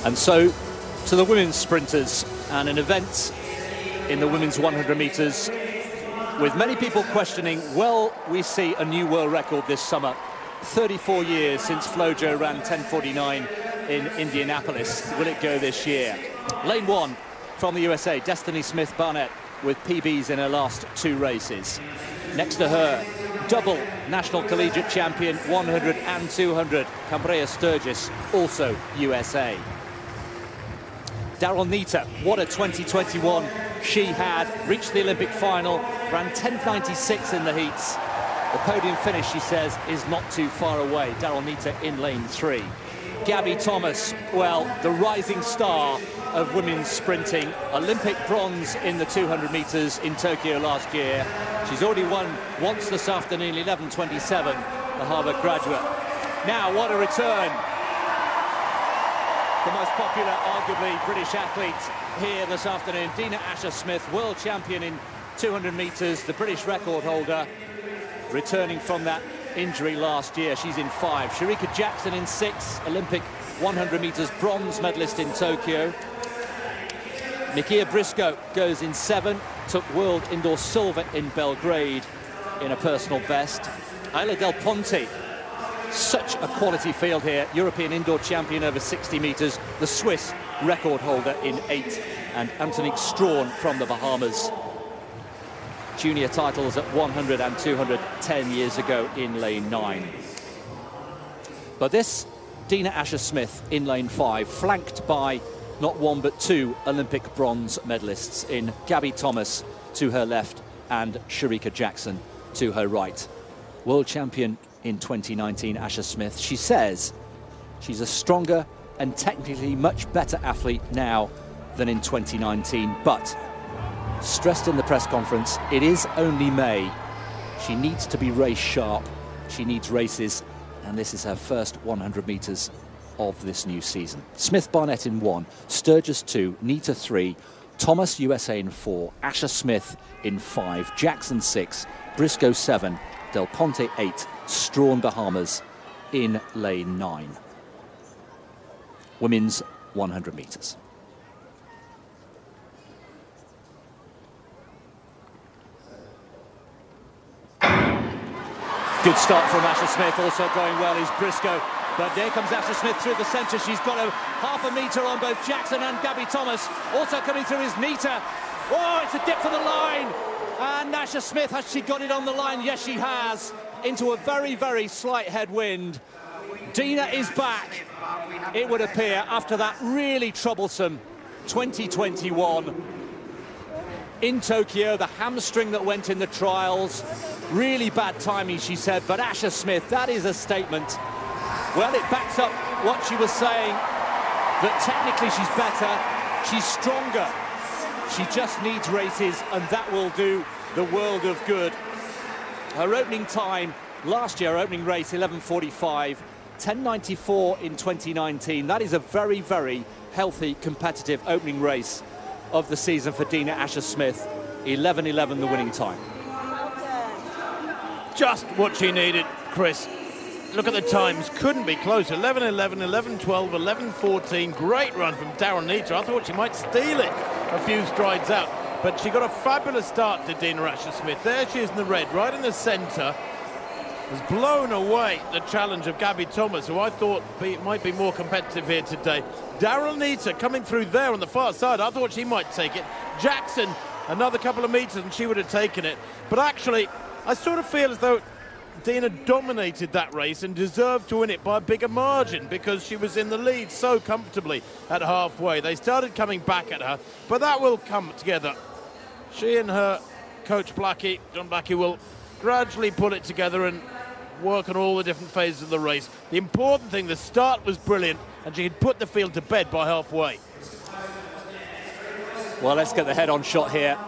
And so to the women's sprinters, and an event in the women's 100 metres with many people questioning, will we see a new world record this summer? 34 years since Flojo ran 10:49 in Indianapolis. Will it go this year? Lane 1 from the USA, Destiny Smith-Barnett, with PBs in her last 2 races. Next to her, double national collegiate champion, 100 and 200, Cambrea Sturgis, also USA. Daryl Nita, what a 2021 she had. Reached the Olympic final, ran 10:96 in the heats. The podium finish, she says, is not too far away. Daryl Nita in lane 3. Gabby Thomas, well, the rising star of women's sprinting. Olympic bronze in the 200 metres in Tokyo last year. She's already won once this afternoon, 11:27, the Harvard graduate. Now, what a return. The most popular, arguably, British athlete here this afternoon, Dina Asher-Smith, world champion in 200 metres, the British record holder, returning from that injury last year. She's in 5. Sharika Jackson in 6, Olympic 100 metres bronze medalist in Tokyo. Mikia Briscoe goes in 7, took world indoor silver in Belgrade in a personal best. Ayla Del Ponte, such a quality field here, European indoor champion over 60 metres, the Swiss record holder in 8, and Antonique Strawn from the Bahamas. Junior titles at 100 and 200 10 years ago in lane 9. But this Dina Asher-Smith in lane 5, flanked by not 1 but 2 Olympic bronze medalists in Gabby Thomas to her left and Sharika Jackson to her right. World champion in 2019, Asher-Smith. She says she's a stronger and technically much better athlete now than in 2019, but stressed in the press conference, it is only May. She needs to be race sharp. She needs races, and this is her first 100 metres of this new season. Smith-Barnett in 1, Sturgis 2, Nita 3, Thomas USA in 4, Asher-Smith in 5, Jackson 6, Briscoe 7, Del Ponte 8, Strawn Bahamas in lane 9. Women's 100 metres. Good start from Asher-Smith, also going well is Briscoe. But there comes Asher-Smith through the centre. She's got a half a metre on both Jackson and Gabby Thomas. Also coming through is Nita. Oh, it's a dip for the line. And Asher-Smith, has she got it on the line? Yes, she has. Into a very, very slight headwind. Dina is back, it would appear, after that really troublesome 2021 in Tokyo. The hamstring that went in the trials. Really bad timing, she said. But Asher-Smith, that is a statement. Well, it backs up what she was saying, that technically she's better, she's stronger. She just needs races, and that will do the world of good. Her opening time last year, opening race, 11:45, 10:94 in 2019. That is a very, very healthy, competitive opening race of the season for Dina Asher-Smith. 11:11 the winning time. Just what she needed, Chris. Look at the times, couldn't be closer. 11:11, 11:12, 11:14. Great run from Daryl Nita. I thought she might steal it a few strides out, but she got a fabulous start to Dina Asher-Smith. There she is in the red, right in the centre. Has blown away the challenge of Gabby Thomas, who I thought might be more competitive here today. Daryl Nita coming through there on the far side. I thought she might take it. Jackson, another couple of metres and she would have taken it. But actually, I sort of feel as though Dina dominated that race and deserved to win it by a bigger margin because she was in the lead so comfortably at halfway. They started coming back at her, but that will come together. She and her coach John Blackie, will gradually pull it together and work on all the different phases of the race. The important thing, the start was brilliant, and she had put the field to bed by halfway. Well, let's get the head-on shot here.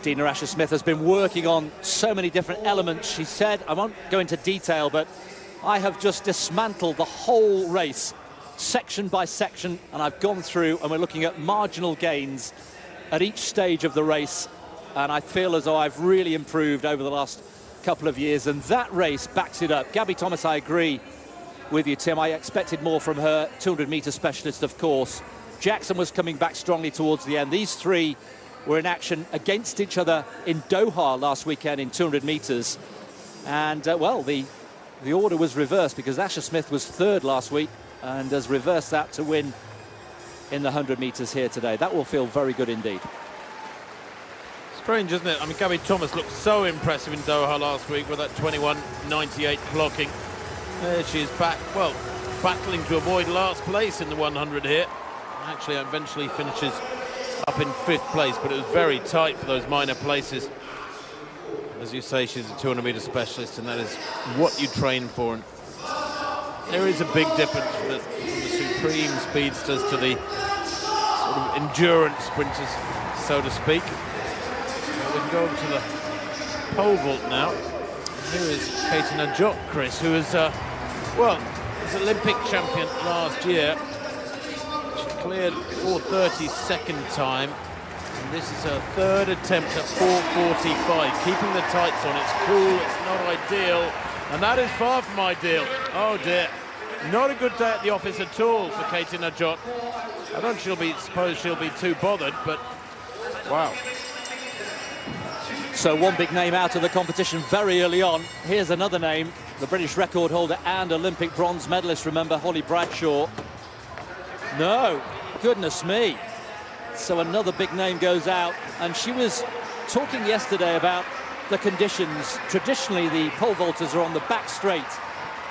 Dina Asher-Smith has been working on so many different elements. She said, I won't go into detail, but I have just dismantled the whole race, section by section, and I've gone through, and we're looking at marginal gains at each stage of the race, and I feel as though I've really improved over the last couple of years, and that race backs it up. Gabby Thomas, I agree with you, Tim. I expected more from her, 200-metre specialist, of course. Jackson was coming back strongly towards the end. These three were in action against each other in Doha last weekend in 200 metres. And, well, the order was reversed because Asher-Smith was third last week and has reversed that to win in the 100 metres here today. That will feel very good indeed. Strange, isn't it? I mean, Gabby Thomas looked so impressive in Doha last week with that 21.98 clocking. There she is back, well, battling to avoid last place in the 100 here. Actually, eventually finishes up in 5th place, but it was very tight for those minor places. As you say, she's a 200-metre specialist, and that is what you train for. And there is a big difference from the supreme speedsters to the sort of endurance sprinters, so to speak. We can go over to the pole vault now. Here is Katie Najot, Chris, who is, well, was Olympic champion last year. Cleared 4:30 second time, and this is her third attempt at 4:45, keeping the tights on. It's cool, it's not ideal, and that is far from ideal. Oh dear, not a good day at the office at all for Katie Najot. I don't suppose she'll be too bothered, but wow. So one big name out of the competition very early on. Here's another name, the British record holder and Olympic bronze medalist, remember, Holly Bradshaw. No, goodness me. So another big name goes out, and she was talking yesterday about the conditions. Traditionally, the pole vaulters are on the back straight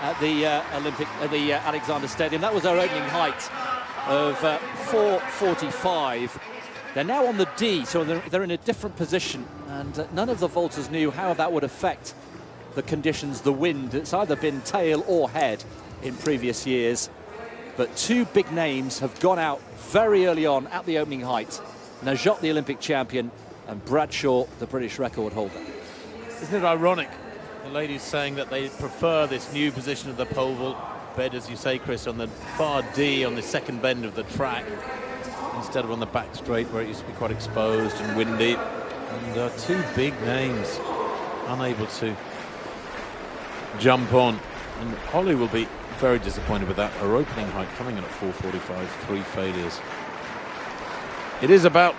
at the Alexander Stadium. That was her opening height of 4:45. They're now on the D, so they're in a different position, and none of the vaulters knew how that would affect the conditions, the wind. It's either been tail or head in previous years. But two big names have gone out very early on at the opening height. Najot, the Olympic champion, and Bradshaw, the British record holder. Isn't it ironic? The ladies saying that they prefer this new position of the pole vault bed, as you say, Chris, on the far D on the second bend of the track, instead of on the back straight where it used to be quite exposed and windy. And two big names unable to jump on. And Holly will be very disappointed with that. Her opening height coming in at 4:45, 3 failures. It is about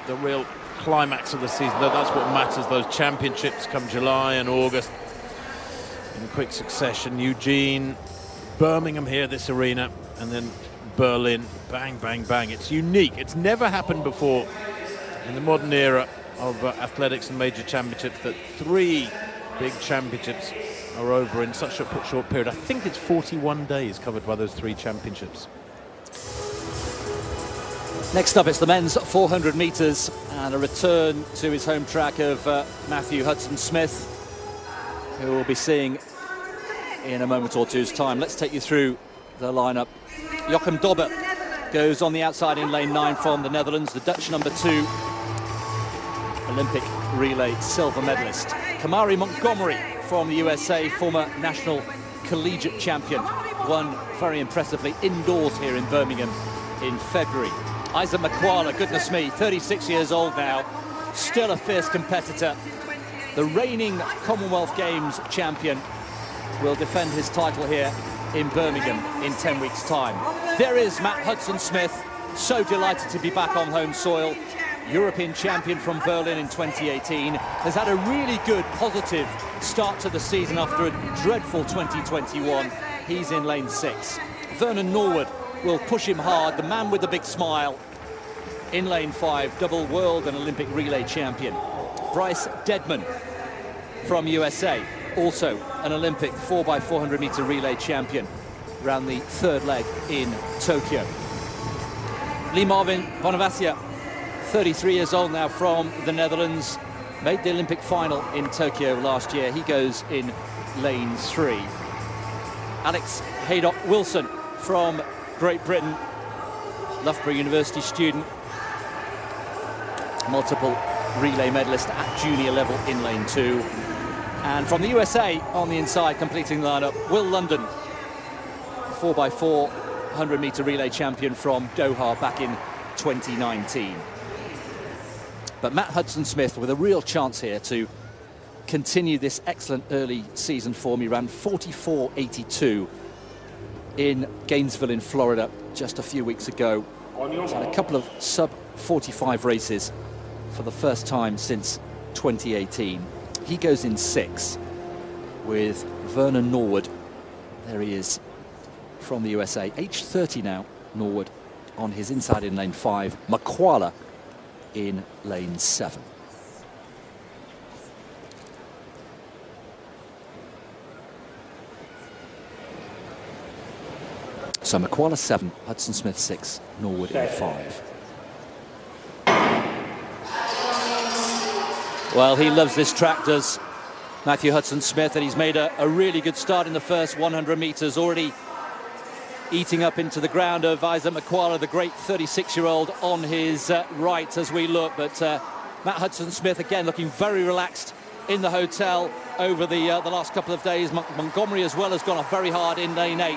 the real climax of the season, though. That's what matters. Those championships come July and August in quick succession. Eugene, Birmingham here, this arena, and then Berlin. Bang, bang, bang. It's unique. It's never happened before in the modern era of athletics and major championships that 3 big championships are over in such a short period. I think it's 41 days covered by those 3 championships. Next up, it's the men's 400 metres and a return to his home track of Matthew Hudson-Smith, who we'll be seeing in a moment or two's time. Let's take you through the lineup. Jochem Dobbe goes on the outside in lane 9 from the Netherlands, the Dutch number 2, Olympic relay silver medalist. Kamari Montgomery from the USA, former national collegiate champion, won very impressively indoors here in Birmingham in February. Isaac Makwala, goodness me, 36 years old now, still a fierce competitor. The reigning Commonwealth Games champion will defend his title here in Birmingham in 10 weeks' time. There is Matt Hudson-Smith, so delighted to be back on home soil. European champion from Berlin in 2018, has had a really good, positive start to the season after a dreadful 2021. He's in lane 6. Vernon Norwood will push him hard, the man with the big smile. In lane 5, double world and Olympic relay champion. Bryce Deadman, from USA, also an Olympic 4x400 meter relay champion, ran the third leg in Tokyo. Lee Marvin Bonavacia, 33 years old now, from the Netherlands, made the Olympic final in Tokyo last year. He goes in lane 3. Alex Haydock Wilson from Great Britain, Loughborough University student, multiple relay medalist at junior level in lane 2. And from the USA on the inside, completing the lineup, Will London, 4x400 meter relay champion from Doha back in 2019. But Matt Hudson-Smith with a real chance here to continue this excellent early season form. He ran 44.82 in Gainesville in Florida just a few weeks ago. He's had a couple of sub-45 races for the first time since 2018. He goes in 6 with Vernon Norwood. There he is from the USA, age 30 now. Norwood on his inside in lane 5. Makwala in lane 7. So Makwala 7, Hudson-Smith 6, Norwood in 5. Well, he loves this track, does Matthew Hudson-Smith, and he's made a really good start in the first 100 meters, already eating up into the ground of Isaac Makwala, the great 36-year-old, on his right as we look. But Matt Hudson-Smith, again, looking very relaxed in the hotel over the last couple of days. Montgomery as well has gone off very hard in lane 8.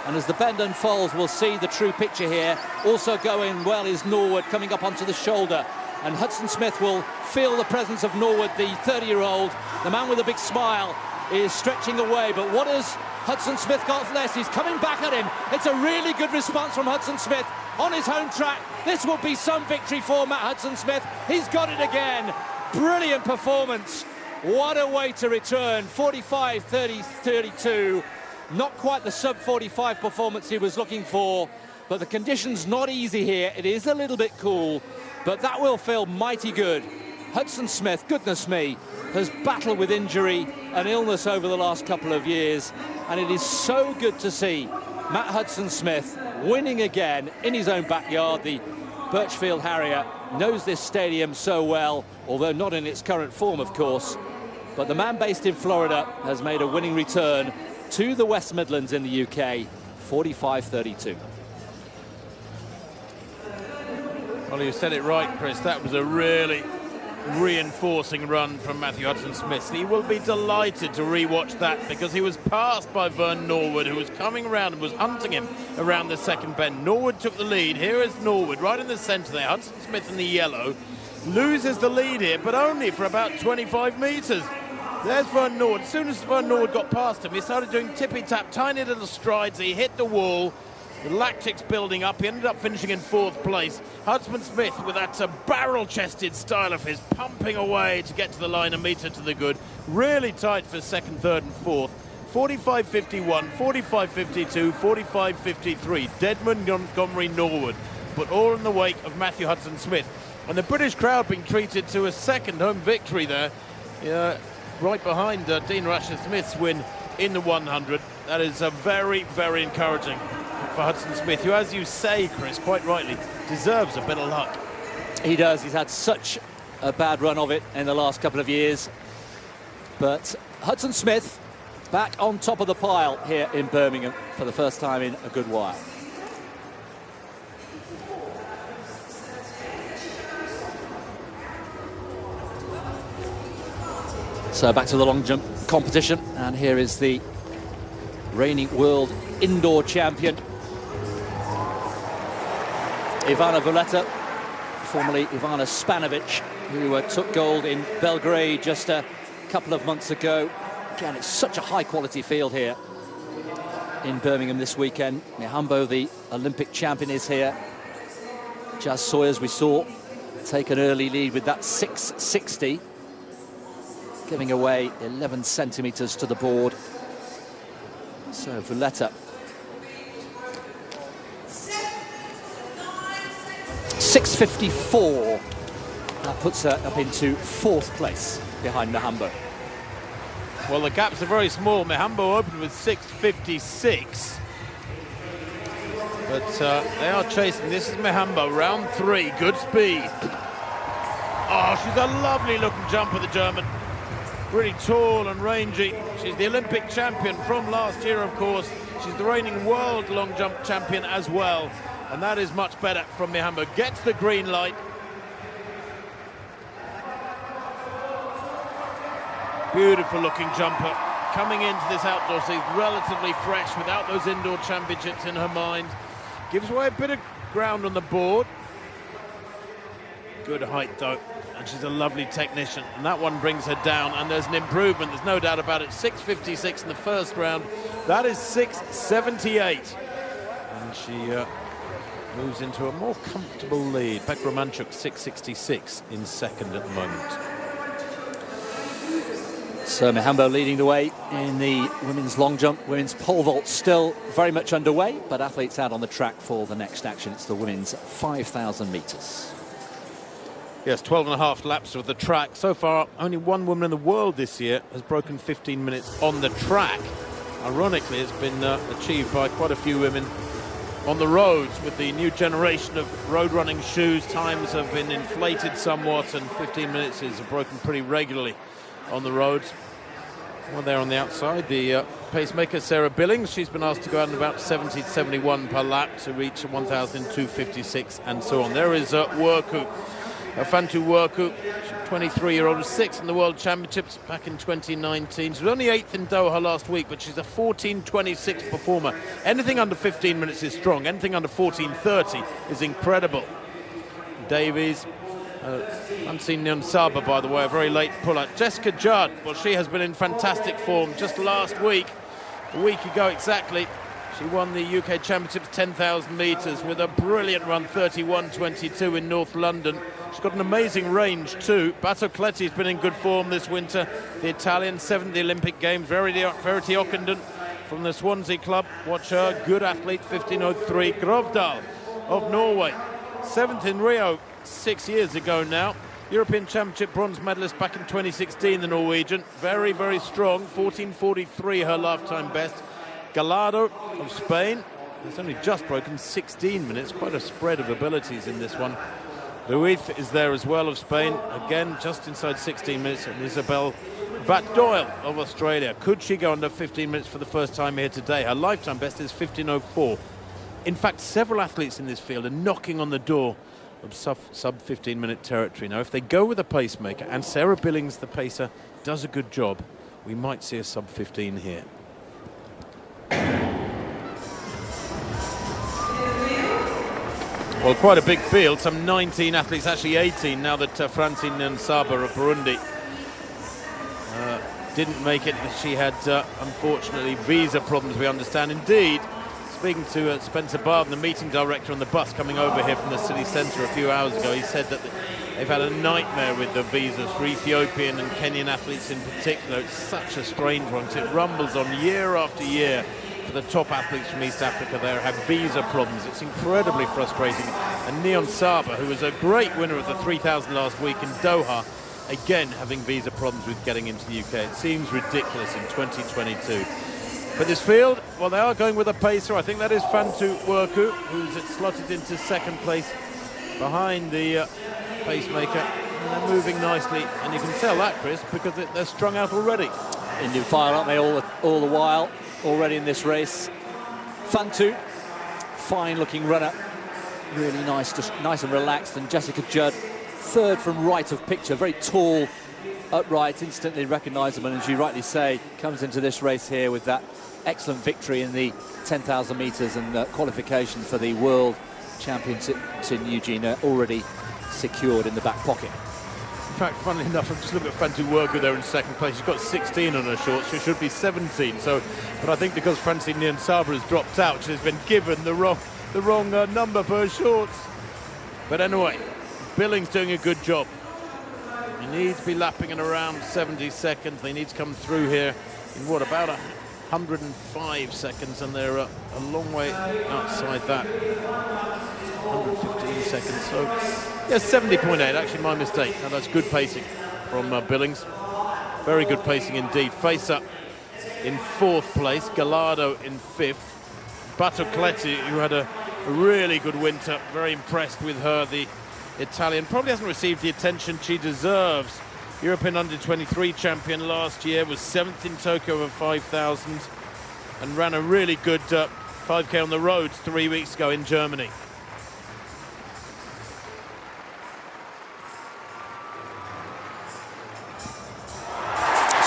And as the bend unfolds, we'll see the true picture here. Also going well is Norwood, coming up onto the shoulder. And Hudson-Smith will feel the presence of Norwood, the 30-year-old. The man with a big smile is stretching away. But what has Hudson-Smith got for this? He's coming back at him. It's a really good response from Hudson-Smith on his home track. This will be some victory for Matt Hudson-Smith. He's got it again. Brilliant performance. What a way to return. 45.30-32. Not quite the sub-45 performance he was looking for, but the conditions not easy here. It is a little bit cool, but that will feel mighty good. Hudson-Smith, goodness me, has battled with injury and illness over the last couple of years, and it is so good to see Matt Hudson-Smith winning again in his own backyard. The Birchfield Harrier knows this stadium so well, although not in its current form, of course. But the man based in Florida has made a winning return to the West Midlands in the UK, 45.32. Well, you said it right, Chris. That was a really reinforcing run from Matthew Hudson-Smith. He will be delighted to re-watch that, because he was passed by Vernon Norwood, who was coming around and was hunting him around the second bend. Norwood took the lead. Here is Norwood right in the centre there. Hudson-Smith in the yellow loses the lead here, but only for about 25 metres. There's Vernon Norwood. As soon as Vernon Norwood got past him, he started doing tippy-tap, tiny little strides. He hit the wall. The lactic's building up. He ended up finishing in 4th place. Hudson-Smith, with that barrel-chested style of his, pumping away to get to the line, a metre to the good. Really tight for 2nd, 3rd and 4th. 45.51, 45.52, 45.53. Dedmond, Montgomery, Norwood. But all in the wake of Matthew Hudson-Smith. And the British crowd being treated to a second home victory there. Right behind Dean Rasher-Smith's win in the 100. That is very, very encouraging for Hudson-Smith, who, as you say, Chris, quite rightly, deserves a bit of luck. He does. He's had such a bad run of it in the last couple of years. But Hudson-Smith back on top of the pile here in Birmingham for the first time in a good while. So back to the long jump competition, and here is the reigning world indoor champion, Ivana Vuleta, formerly Ivana Spanovic, who took gold in Belgrade just a couple of months ago. Again, it's such a high-quality field here in Birmingham this weekend. Mihambo, the Olympic champion, is here. Jazz Sawyers, we saw, take an early lead with that 6.60. Giving away 11 centimetres to the board. So Vuleta. 6.54. That puts her up into 4th place behind Mihambo. Well, the gaps are very small. Mihambo opened with 6:56. But they are chasing. This is Mihambo, round 3, good speed. Oh, she's a lovely looking jumper, the German. Really tall and rangy. She's the Olympic champion from last year, of course. She's the reigning world long jump champion as well. And that is much better from Mihambo. Gets the green light. Beautiful looking jumper. Coming into this outdoor season relatively fresh without those indoor championships in her mind. Gives away a bit of ground on the board. Good height though. And she's a lovely technician. And that one brings her down. And there's an improvement. There's no doubt about it. 6:56 in the first round. That is 6:78. And she moves into a more comfortable lead. Pek Romanchuk 6:66 in second at the moment. So Mihambo leading the way in the women's long jump. Women's pole vault still very much underway, but athletes out on the track for the next action. It's the women's 5,000 metres. Yes, 12.5 laps of the track. So far, only one woman in the world this year has broken 15 minutes on the track. Ironically, it's been achieved by quite a few women on the roads with the new generation of road running shoes. Times have been inflated somewhat, and 15 minutes is broken pretty regularly on the roads. Well, there on the outside, the pacemaker Sarah Billings. She's been asked to go out in about 70 to 71 per lap to reach 1,256 and so on. There is Werku, Fantu Werku, 23-year-old, 6th in the World Championships back in 2019. She was only 8th in Doha last week, but she's a 14:26 performer. Anything under 15 minutes is strong. Anything under 14:30 is incredible. Davies. Francine Nyonsaba, by the way, a very late puller. Jessica Judd, well, she has been in fantastic form. Just last week, a week ago exactly, she won the UK Championships 10,000 metres with a brilliant run, 31:22 in North London. She's got an amazing range too. Batocletti's been in good form this winter. The Italian, 7th the Olympic Games. Verity Ockenden from the Swansea club. Watch her, good athlete, 15:03. Grovdal of Norway, 7th in Rio 6 years ago now. European Championship bronze medalist back in 2016, the Norwegian. Very, very strong, 14:43 her lifetime best. Gallardo of Spain has only just broken 16 minutes. Quite a spread of abilities in this one. Luis is there as well of Spain. Again, just inside 16 minutes. And Isabel Bat-Doyle of Australia. Could she go under 15 minutes for the first time here today? Her lifetime best is 15:04. In fact, several athletes in this field are knocking on the door of sub 15-minute territory. Now, if they go with a pacemaker, and Sarah Billings, the pacer, does a good job, we might see a sub 15 here. Well, quite a big field, some 19 athletes, actually 18 now that Francine Nyonsaba of Burundi didn't make it. She had, unfortunately, visa problems, we understand. Indeed, speaking to Spencer Barden, the meeting director on the bus coming over here from the city centre a few hours ago, he said that they've had a nightmare with the visas for Ethiopian and Kenyan athletes in particular. It's such a strange one. It rumbles on year after year for the top athletes from East Africa. They have visa problems. It's incredibly frustrating. And Nyonsaba, who was a great winner of the 3,000 last week in Doha, again having visa problems with getting into the UK. It seems ridiculous in 2022. But this field, well, they are going with a pacer. I think that is Fantu Werku, who's slotted into second place behind the pacemaker. And they're moving nicely. And you can tell that, Chris, because they're strung out already. Indian file, aren't they, all the while, already in this race. Fantu, fine-looking runner. Really nice, just nice and relaxed. And Jessica Judd, third from right of picture. Very tall, upright, instantly recognisable. And as you rightly say, comes into this race here with that excellent victory in the 10,000 metres and qualification for the World Championships in Eugene already secured in the back pocket. In fact, funnily enough, I'm just looking at Fantu Werku there in second place. She's got 16 on her shorts. She should be 17. So, but I think because Francine Nyonsaba has dropped out, she's been given the wrong number for her shorts. But anyway, Billings doing a good job. He needs to be lapping in around 70 seconds. They need to come through here in what, about 105 seconds, and they're a long way outside that. 115 seconds. So, yes, 70.8. Actually, my mistake. Now that's good pacing from Billings. Very good pacing indeed. Face up in 4th place, Gallardo in 5th. Battocletti, who had a really good winter, very impressed with her, the Italian. Probably hasn't received the attention she deserves. European Under-23 champion last year, was 7th in Tokyo over 5,000 and ran a really good 5K on the roads 3 weeks ago in Germany.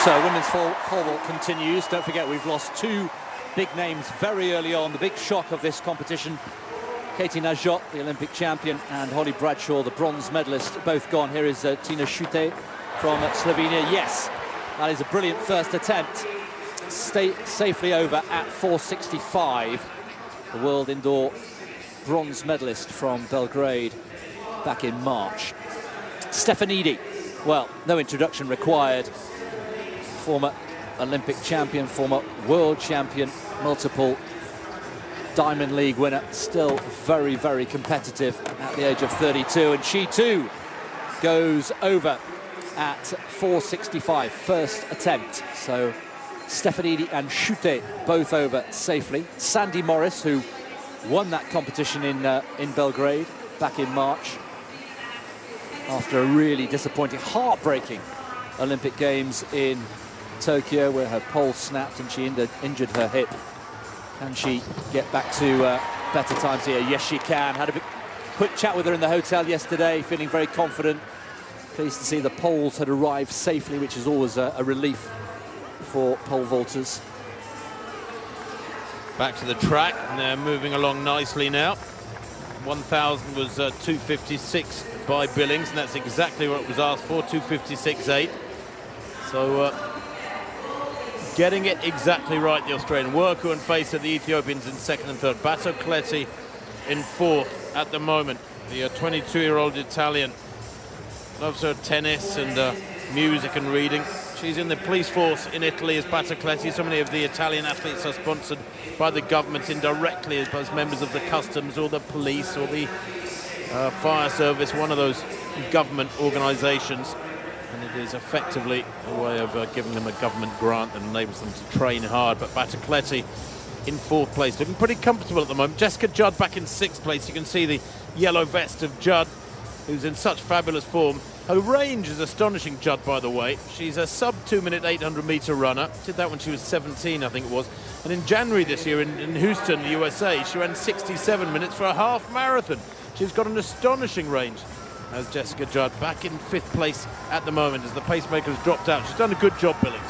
So women's pole vault continues. Don't forget, we've lost 2 big names very early on. The big shock of this competition, Katie Najot, the Olympic champion, and Holly Bradshaw, the bronze medalist, both gone. Here is Tina Šutej from Slovenia. Yes, that is a brilliant first attempt. Stay safely over at 4:65. The world indoor bronze medalist from Belgrade back in March. Stefanidi, well, no introduction required. Former Olympic champion, former world champion, multiple Diamond League winner, still very, very competitive at the age of 32. And she too goes over at 4:65, first attempt. So Stefanidi and Šutej both over safely. Sandy Morris, who won that competition in Belgrade back in March after a really disappointing, heartbreaking Olympic Games in Tokyo, where her pole snapped and she injured her hip. Can she get back to better times here? Yes, she can. Had a quick chat with her in the hotel yesterday, feeling very confident. Pleased to see the poles had arrived safely, which is always a relief for pole vaulters. Back to the track, and they're moving along nicely now. 1,000 was 2:56 by Billings, and that's exactly what was asked for, 2:56.8. So getting it exactly right, the Australian. Worku and Facer, the Ethiopians, in 2nd and 3rd. Battocletti in 4th at the moment. The 22-year-old Italian loves her tennis and music and reading. She's in the police force in Italy as Battocletti. So many of the Italian athletes are sponsored by the government indirectly as members of the customs or the police or the fire service, one of those government organisations. And it is effectively a way of giving them a government grant that enables them to train hard. But Battocletti in 4th place, looking pretty comfortable at the moment. Jessica Judd back in 6th place. You can see the yellow vest of Judd, who's in such fabulous form. Her range is astonishing, Judd, by the way. She's a sub-2-minute 800-metre runner. Did that when she was 17, I think it was. And in January this year in Houston, the USA, she ran 67 minutes for a half marathon. She's got an astonishing range. As Jessica Judd back in 5th place at the moment as the pacemaker has dropped out. She's done a good job, Billings.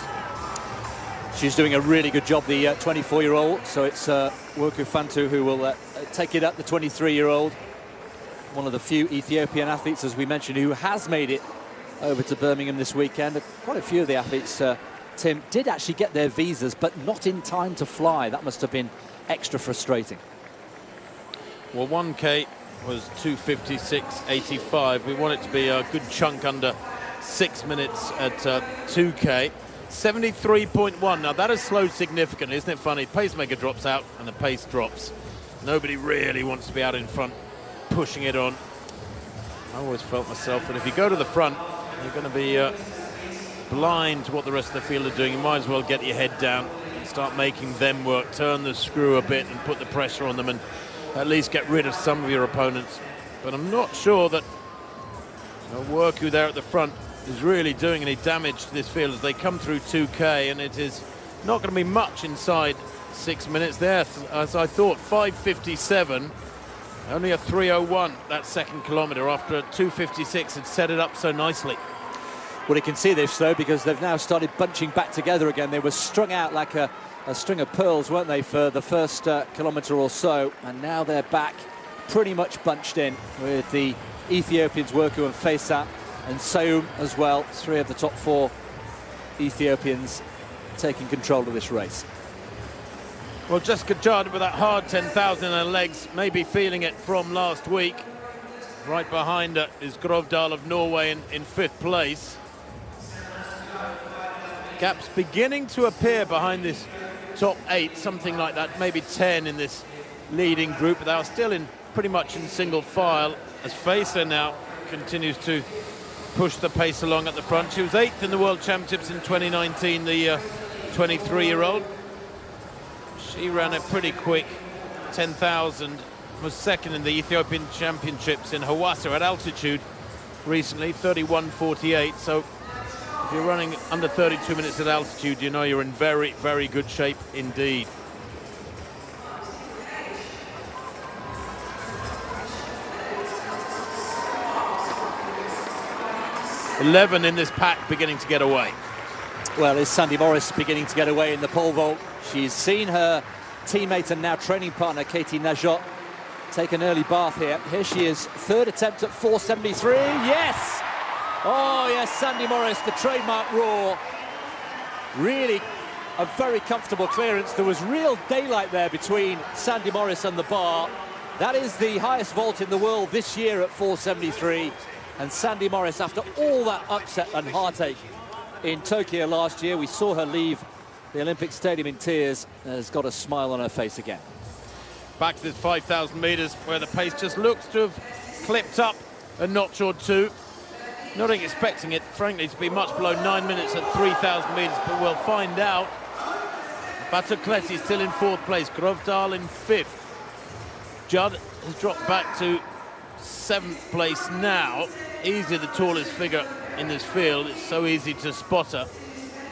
She's doing a really good job, the 24-year-old. So it's Worku Fantu who will take it up, the 23-year-old. One of the few Ethiopian athletes, as we mentioned, who has made it over to Birmingham this weekend. Quite a few of the athletes, Tim, did actually get their visas, but not in time to fly. That must have been extra frustrating. Well, 1K was 2:56.85. We want it to be a good chunk under 6 minutes at 2K. 73.1. Now that has slowed significantly, isn't it funny? Pacemaker drops out and the pace drops. Nobody really wants to be out in front pushing it on. I always felt myself that if you go to the front, you're going to be blind to what the rest of the field are doing. You might as well get your head down and start making them work, turn the screw a bit and put the pressure on them and at least get rid of some of your opponents. But I'm not sure that Worku there at the front is really doing any damage to this field as they come through 2K, and it is not going to be much inside 6 minutes there. As I thought, 5:57, only a 3:01 that 2nd kilometre after a 2:56 had set it up so nicely. Well, you can see this though, because they've now started bunching back together again. They were strung out like a string of pearls, weren't they, for the first kilometre or so, and now they're back pretty much bunched in with the Ethiopians, Worku and Facer, and Seum as well. 3 of the top 4 Ethiopians taking control of this race. Well, Jessica Judd with that hard 10,000 in her legs, maybe feeling it from last week. Right behind her is Grovdal of Norway in 5th place. Gaps beginning to appear behind this top 8, something like that, maybe 10 in this leading group, but they are still in pretty much in single file as Facer now continues to push the pace along at the front. She was 8th in the World Championships in 2019, the 23-year-old. She ran a pretty quick 10,000, was 2nd in the Ethiopian Championships in Hawassa at altitude recently, 31:48. So if you're running under 32 minutes at altitude, you know you're in very, very good shape indeed. "11 in this pack beginning to get away." Well, is Sandy Morris beginning to get away in the pole vault? She's seen her teammate and now training partner, Katie Najot, take an early bath here. Here she is, 3rd attempt at 4:73. Yes! Oh, yes, Sandy Morris, the trademark roar. Really a very comfortable clearance. There was real daylight there between Sandy Morris and the bar. That is the highest vault in the world this year at 4:73. And Sandy Morris, after all that upset and heartache in Tokyo last year, we saw her leave the Olympic Stadium in tears, has got a smile on her face again. Back to this 5,000 metres where the pace just looks to have clipped up a notch or two. Not expecting it, frankly, to be much below 9 minutes at 3,000 metres, but we'll find out. Batukleti still in 4th place, Grovdal in 5th. Judd has dropped back to 7th place now. Easily the tallest figure in this field. It's so easy to spot her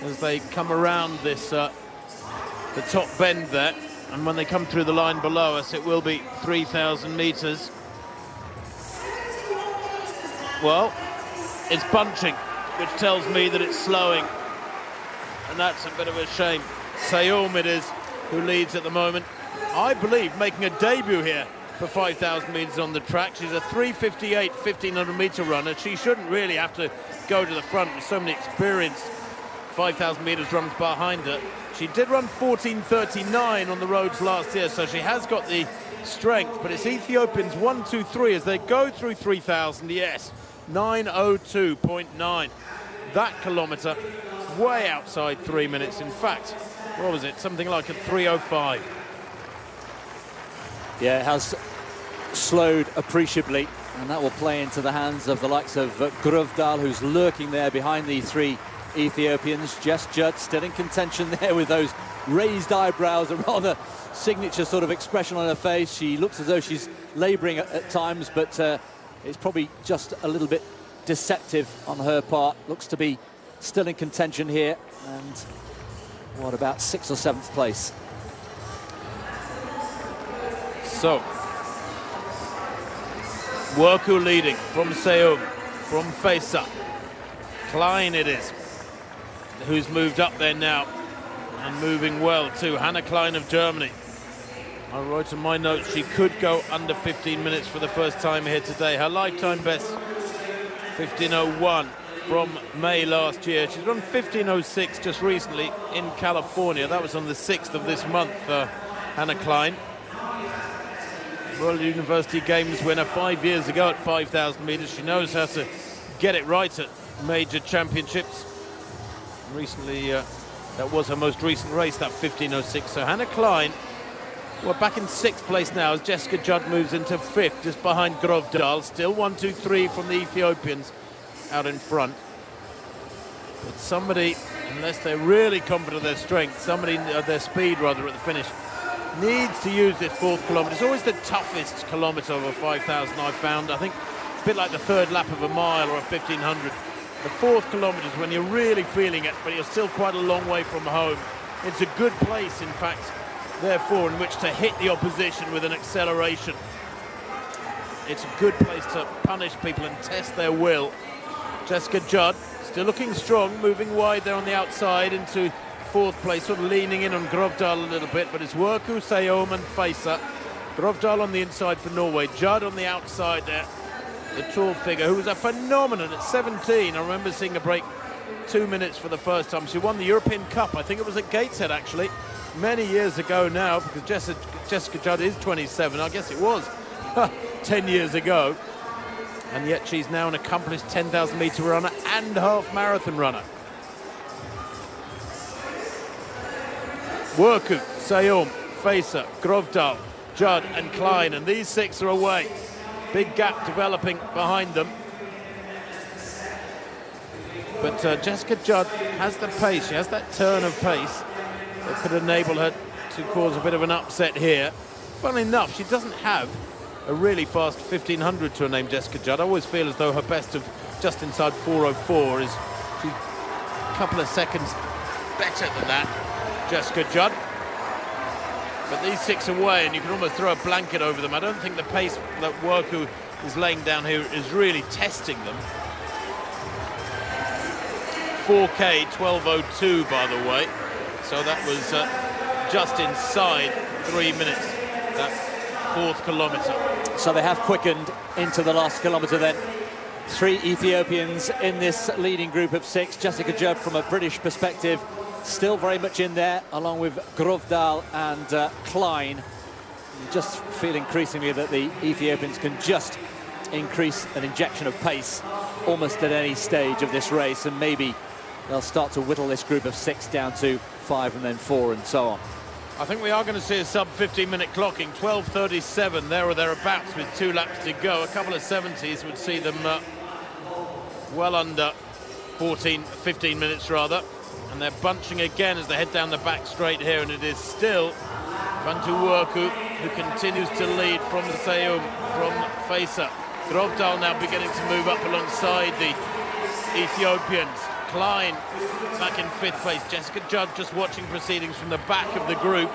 as they come around this the top bend there, and when they come through the line below us, it will be 3,000 metres. Well, it's bunching, which tells me that it's slowing, and that's a bit of a shame. Sayoum it is who leads at the moment, I believe making a debut here for 5,000 metres on the track. She's a 3:58 1,500 metre runner. She shouldn't really have to go to the front with so many experienced 5,000 metres runs behind her. She did run 14:39 on the roads last year, so she has got the strength, but it's Ethiopians 1, 2, 3 as they go through 3,000. Yes, 9:02.9. That kilometre way outside 3 minutes. In fact, what was it? Something like a 3:05. Yeah, it has slowed appreciably, and that will play into the hands of the likes of Grovdal, who's lurking there behind the 3 Ethiopians. Jess Judd still in contention there with those raised eyebrows, a rather signature sort of expression on her face. She looks as though she's labouring at times, but it's probably just a little bit deceptive on her part. Looks to be still in contention here, and what, about 6th or 7th place? So, Worku leading from Sayoum, from Faisa. Klein it is, who's moved up there now, and moving well too. Hannah Klein of Germany. I wrote in my notes she could go under 15 minutes for the first time here today. Her lifetime best, 15:01 from May last year. She's run 15:06 just recently in California. That was on the 6th of this month, Hannah Klein. World University Games winner 5 years ago at 5,000 metres. She knows how to get it right at major championships. Recently, that was her most recent race, that 15:06. So Hannah Klein, we're back in 6th place now as Jessica Judd moves into 5th, just behind Grovdal. Still 1, 2, 3 from the Ethiopians out in front. But somebody, unless they're really confident of their strength, somebody, their speed rather, at the finish, needs to use this 4th kilometre. It's always the toughest kilometre of a 5,000 I've found. I think a bit like the 3rd lap of a mile or a 1,500. The 4th kilometre is when you're really feeling it, but you're still quite a long way from home. It's a good place, in fact, therefore, in which to hit the opposition with an acceleration. It's a good place to punish people and test their will. Jessica Judd, still looking strong, moving wide there on the outside into 4th place, sort of leaning in on Grovdal a little bit, but it's Worku, Sayoum and Faisa. Grovdal on the inside for Norway, Judd on the outside there, the tall figure, who was a phenomenon at 17. I remember seeing her break 2 minutes for the first time. She won the European Cup, I think it was at Gateshead actually, many years ago now, because Jessica Judd is 27, I guess it was 10 years ago. And yet she's now an accomplished 10,000 metre runner and half marathon runner. Worku, Sayoum, Faisa, Grovdal, Judd and Klein, and these 6 are away. Big gap developing behind them. But Jessica Judd has the pace. She has that turn of pace that could enable her to cause a bit of an upset here. Funnily enough, she doesn't have a really fast 1500 to her name, Jessica Judd. I always feel as though her best of just inside 4:04 is she's a couple of seconds better than that, Jessica Judd. But these 6 away, and you can almost throw a blanket over them. I don't think the pace that Worku is laying down here is really testing them. 4K 12:02, by the way. So that was just inside 3 minutes, that 4th kilometre. So they have quickened into the last kilometre then. 3 Ethiopians in this leading group of 6. Jessica Judd, from a British perspective, still very much in there, along with Grovdal and Klein. You just feel increasingly that the Ethiopians can just increase an injection of pace almost at any stage of this race, and maybe they'll start to whittle this group of 6 down to 5 and then 4 and so on. I think we are going to see a sub-15-minute clocking, 12:37 there or thereabouts with 2 laps to go. A couple of 70s would see them well under 15 minutes rather. And they're bunching again as they head down the back straight here, and it is still Vantu Worku who continues to lead from Seum, from Faisa. Grovdal now beginning to move up alongside the Ethiopians. Klein back in 5th place. Jessica Judd just watching proceedings from the back of the group.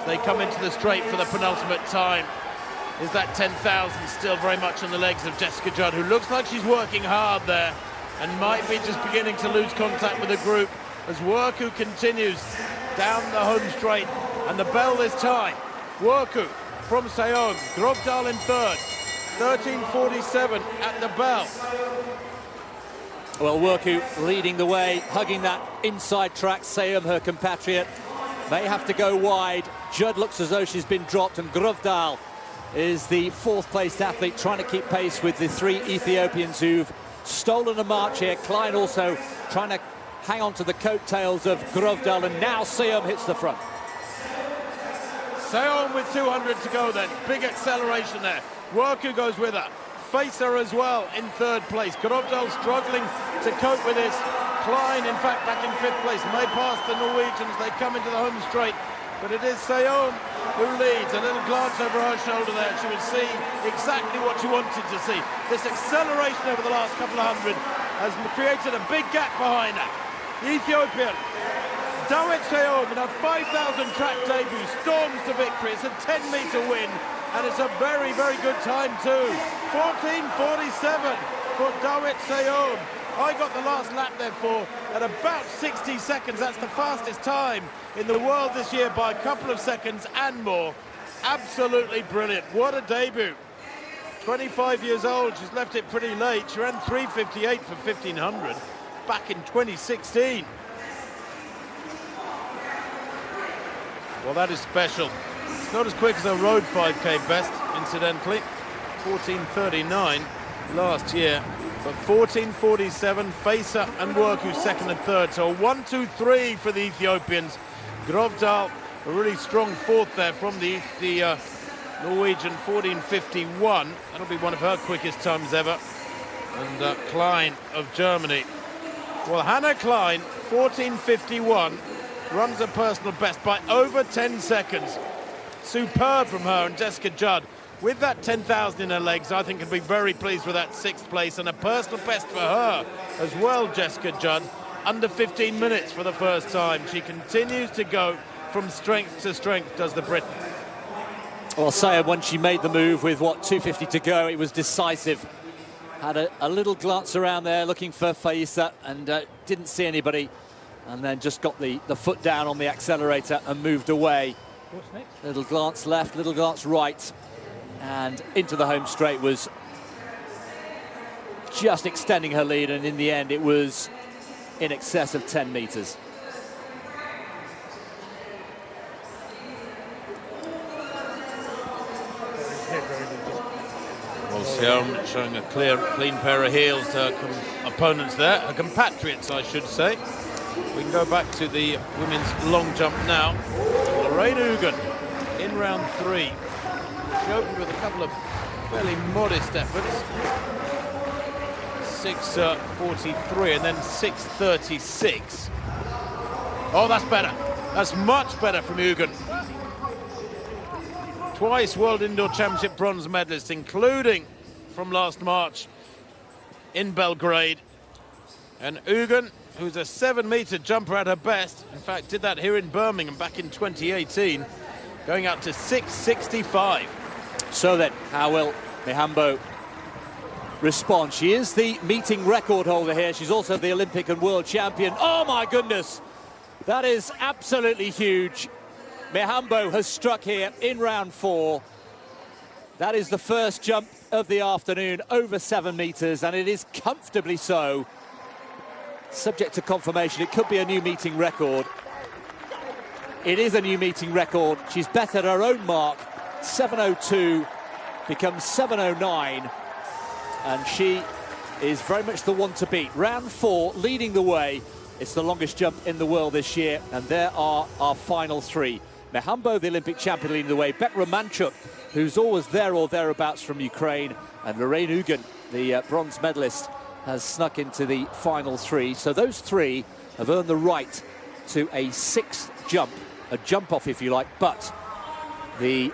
They come into the straight for the penultimate time. Is that 10,000 still very much on the legs of Jessica Judd, who looks like she's working hard there and might be just beginning to lose contact with the group as Worku continues down the home straight, and the bell this time. Worku from Seong, Grovdal in 3rd, 13:47 at the bell. Well, Worku leading the way, hugging that inside track. Seum, her compatriot, may have to go wide. Judd looks as though she's been dropped, and Grovdal is the 4th placed athlete trying to keep pace with the 3 Ethiopians who've stolen a march here. Klein also trying to hang on to the coattails of Grovdal, and now Seum hits the front. Seum with 200 to go then. Big acceleration there. Worku goes with her. Facer as well in 3rd place. Grovdal struggling to cope with this. Klein, in fact, back in 5th place. May pass the Norwegians. They come into the home straight. But it is Seum who leads. A little glance over her shoulder there. She would see exactly what she wanted to see. This acceleration over the last couple of hundred has created a big gap behind her. The Ethiopian, Dawit Seum, in a 5,000 track debut, storms to victory. It's a 10-metre win, and it's a very, very good time too. 14:47 for Dawit Seum. I got the last lap therefore at about 60 seconds. That's the fastest time in the world this year by a couple of seconds and more. Absolutely brilliant. What a debut. 25 years old, she's left it pretty late. She ran 3:58 for 1500 back in 2016. Well, that is special. It's not as quick as a road 5K best, incidentally. 14:39 last year, but 14:47, Facer and Worku 2nd and 3rd. So a 1-2-3 for the Ethiopians. Grovdal, a really strong 4th there from the Norwegian, 14:51. That'll be one of her quickest times ever. And Klein of Germany. Well, Hannah Klein, 14:51, runs a personal best by over 10 seconds. Superb from her, and Jessica Judd, with that 10,000 in her legs, I think can be very pleased with that 6th place, and a personal best for her as well, Jessica Judd, under 15 minutes for the first time. She continues to go from strength to strength, does the Briton. Well, Seum, when she made the move with, 250 to go, it was decisive. Had a little glance around there looking for Faisa and didn't see anybody, and then just got the foot down on the accelerator and moved away. What's next? Little glance left, little glance right, and into the home straight was just extending her lead, and in the end it was in excess of 10 metres. Well, Seum showing a clean pair of heels to her opponents there, her compatriots, I should say. We can go back to the women's long jump now. Lorraine Ugan in round 3. She opened with a couple of fairly modest efforts. 6:43 and then 6:36. Oh, that's better. That's much better from Ugin. Twice World Indoor Championship bronze medalist, including from last March in Belgrade. And Ugin, who's a 7-meter jumper at her best, in fact did that here in Birmingham back in 2018, going up to 6:65. So then, how will Mihambo respond? She is the meeting record holder here. She's also the Olympic and world champion. Oh my goodness, that is absolutely huge. Mihambo has struck here in round 4. That is the first jump of the afternoon, over 7 meters, and it is comfortably so. Subject to confirmation, it could be a new meeting record. It is a new meeting record. She's bettered her own mark. 7:02 becomes 7:09, and she is very much the one to beat. Round 4 leading the way. It's the longest jump in the world this year, and there are our final 3. Mihambo, the Olympic champion, leading the way. Beck Romanchuk, who's always there or thereabouts from Ukraine, and Lorraine Ugin, the bronze medalist, has snuck into the final 3. So those 3 have earned the right to a 6th jump, a jump off if you like, but the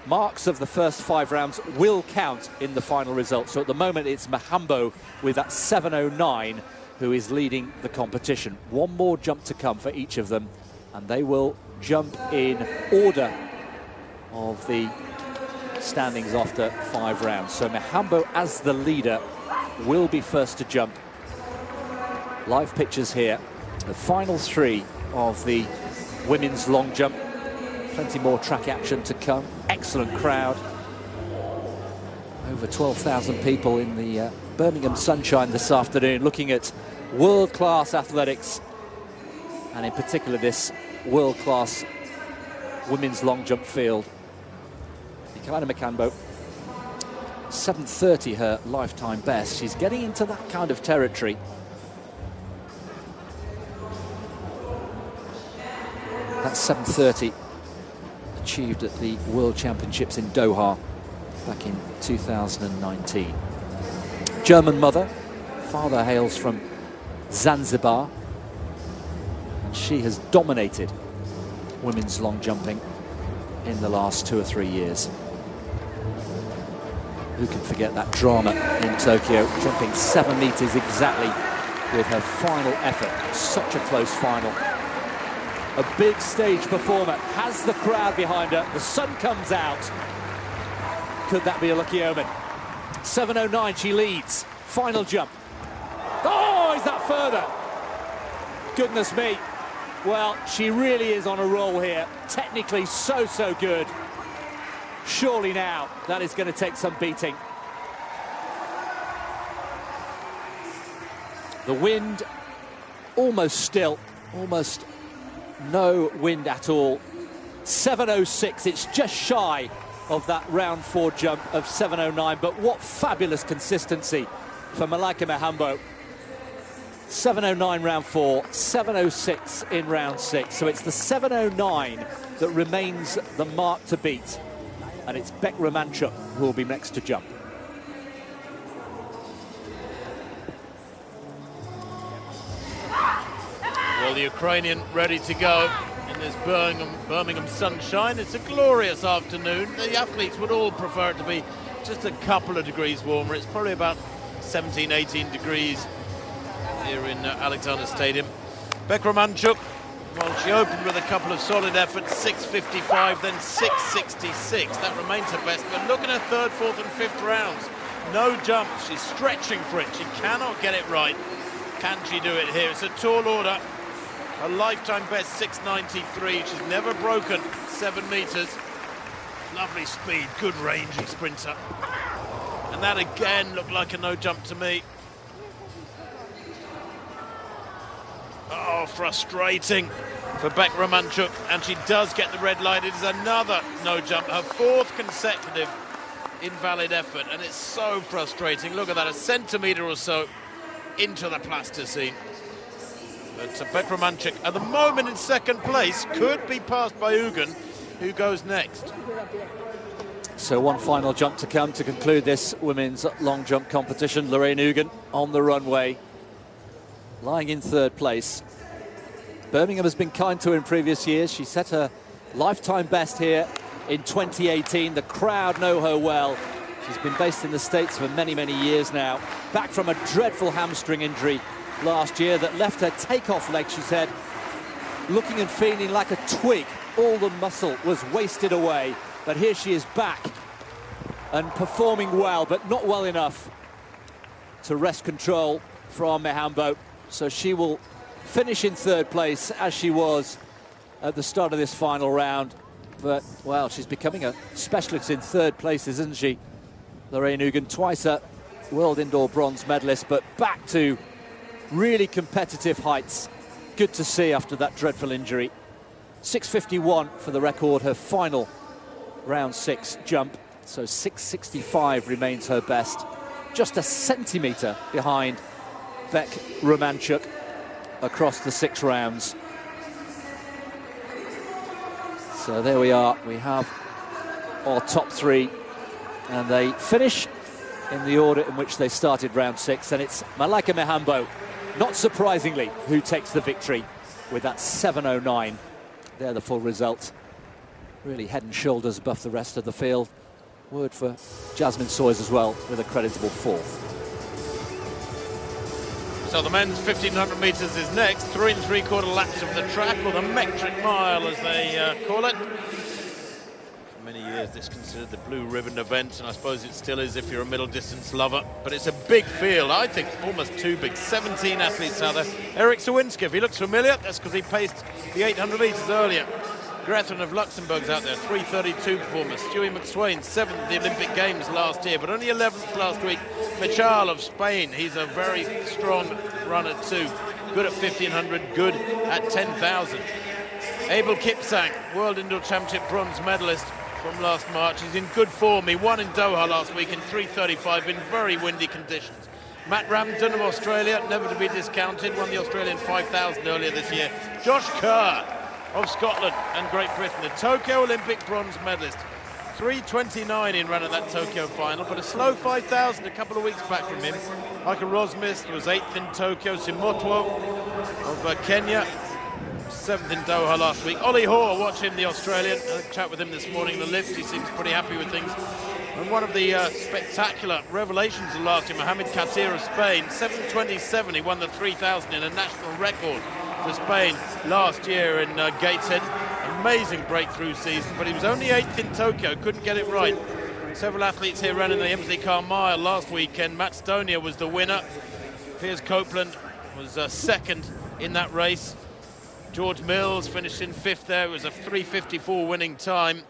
marks of the first 5 rounds will count in the final result. So at the moment it's Mihambo with that 7:09 who is leading the competition. One more jump to come for each of them, and they will jump in order of the standings after 5 rounds. So Mihambo, as the leader, will be first to jump. Live pictures here, the final 3 of the women's long jump. Plenty more track action to come. Excellent crowd. Over 12,000 people in the Birmingham sunshine this afternoon, looking at world-class athletics, and in particular this world-class women's long jump field. Mikaela Mihambo, 7:30 her lifetime best. She's getting into that kind of territory. That's 7:30 achieved at the World Championships in Doha back in 2019. German mother, father hails from Zanzibar, and she has dominated women's long jumping in the last 2 or 3 years. Who can forget that drama in Tokyo, jumping 7 meters exactly with her final effort. Such a close final. A big stage performer, has the crowd behind her. The sun comes out. Could that be a lucky omen? 7:09, she leads. Final jump. Oh, is that further? Goodness me. Well, she really is on a roll here. Technically so good. Surely now, that is going to take some beating. The wind almost still, almost no wind at all. 7:06, it's just shy of that round 4 jump of 7:09, but what fabulous consistency for Malaika Mihambo. 7:09 round 4, 7:06 in round 6. So it's the 7:09 that remains the mark to beat. And it's Beck Romanchuk who will be next to jump. Well, the Ukrainian ready to go in this Birmingham sunshine. It's a glorious afternoon. The athletes would all prefer it to be just a couple of degrees warmer. It's probably about 17, 18 degrees here in Alexander Stadium. Beck Romanchuk, well, she opened with a couple of solid efforts, 6:55, then 6:66. That remains her best, but look at her 3rd, 4th and 5th rounds. No jumps, she's stretching for it. She cannot get it right. Can she do it here? It's a tall order. Her lifetime best, 6:93. She's never broken 7 meters. Lovely speed, good rangy sprinter. And that again looked like a no jump to me. Oh, frustrating for Beck Romanchuk, and she does get the red light. It is another no jump, her 4th consecutive invalid effort, and it's so frustrating. Look at that, a centimetre or so into the plasticine. But Beck Romanchuk, at the moment in 2nd place, could be passed by Ugin, who goes next. So one final jump to come to conclude this women's long jump competition. Lorraine Hugen on the runway, lying in third place. Birmingham has been kind to her in previous years. She set her lifetime best here in 2018. The crowd know her well. She's been based in the States for many, many years now. Back from a dreadful hamstring injury last year that left her takeoff leg, she said, looking and feeling like a twig. All the muscle was wasted away. But here she is back and performing well, but not well enough to wrest control from Mihambo. So she will finish in third place as she was at the start of this final round. But, well, she's becoming a specialist in third places, isn't she? Lorraine Hugen, twice a world indoor bronze medalist, but back to really competitive heights. Good to see after that dreadful injury. 6:51 for the record, her final round 6 jump. So 6:65 remains her best. Just a centimetre behind Beck Romanchuk across the 6 rounds. So there we are. We have our top 3. And they finish in the order in which they started round 6. And it's Malaika Mihambo, not surprisingly, who takes the victory with that 7:09. They're the full results. Really head and shoulders above the rest of the field. Word for Jasmine Sawyers as well, with a creditable 4th. So the men's 1500 metres is next. 3 3/4 laps of the track, or the metric mile as they call it. For many years this considered the blue ribbon event, and I suppose it still is if you're a middle distance lover. But it's a big field, I think almost too big. 17 athletes out there. Eric Sawinski, if he looks familiar, that's because he paced the 800 metres earlier. Grethon of Luxembourg's out there, 3:32 performer. Stewie McSwain, 7th at the Olympic Games last year, but only 11th last week. Michal of Spain, he's a very strong runner too. Good at 1500, good at 10,000. Abel Kipsang, World Indoor Championship bronze medalist from last March. He's in good form. He won in Doha last week in 3:35 in very windy conditions. Matt Ramsden of Australia, never to be discounted, won the Australian 5,000 earlier this year. Josh Kerr of Scotland and Great Britain, the Tokyo Olympic bronze medalist. 3:29 in run at that Tokyo final, but a slow 5,000 a couple of weeks back from him. Michael Rosmith was 8th in Tokyo. Simotwo of Kenya, 7th in Doha last week. Ollie Hoare, watch him, the Australian. I had a chat with him this morning in the lift. He seems pretty happy with things. And one of the spectacular revelations of last year, Mohamed Katir of Spain, 7:27. He won the 3,000 in a national record for Spain last year in Gateshead. Amazing breakthrough season, but he was only 8th in Tokyo, couldn't get it right. Several athletes here ran in the MZ Car Mile last weekend. Matt Stonia was the winner. Piers Copeland was 2nd in that race. George Mills finished in 5th there. It was a 3:54 winning time.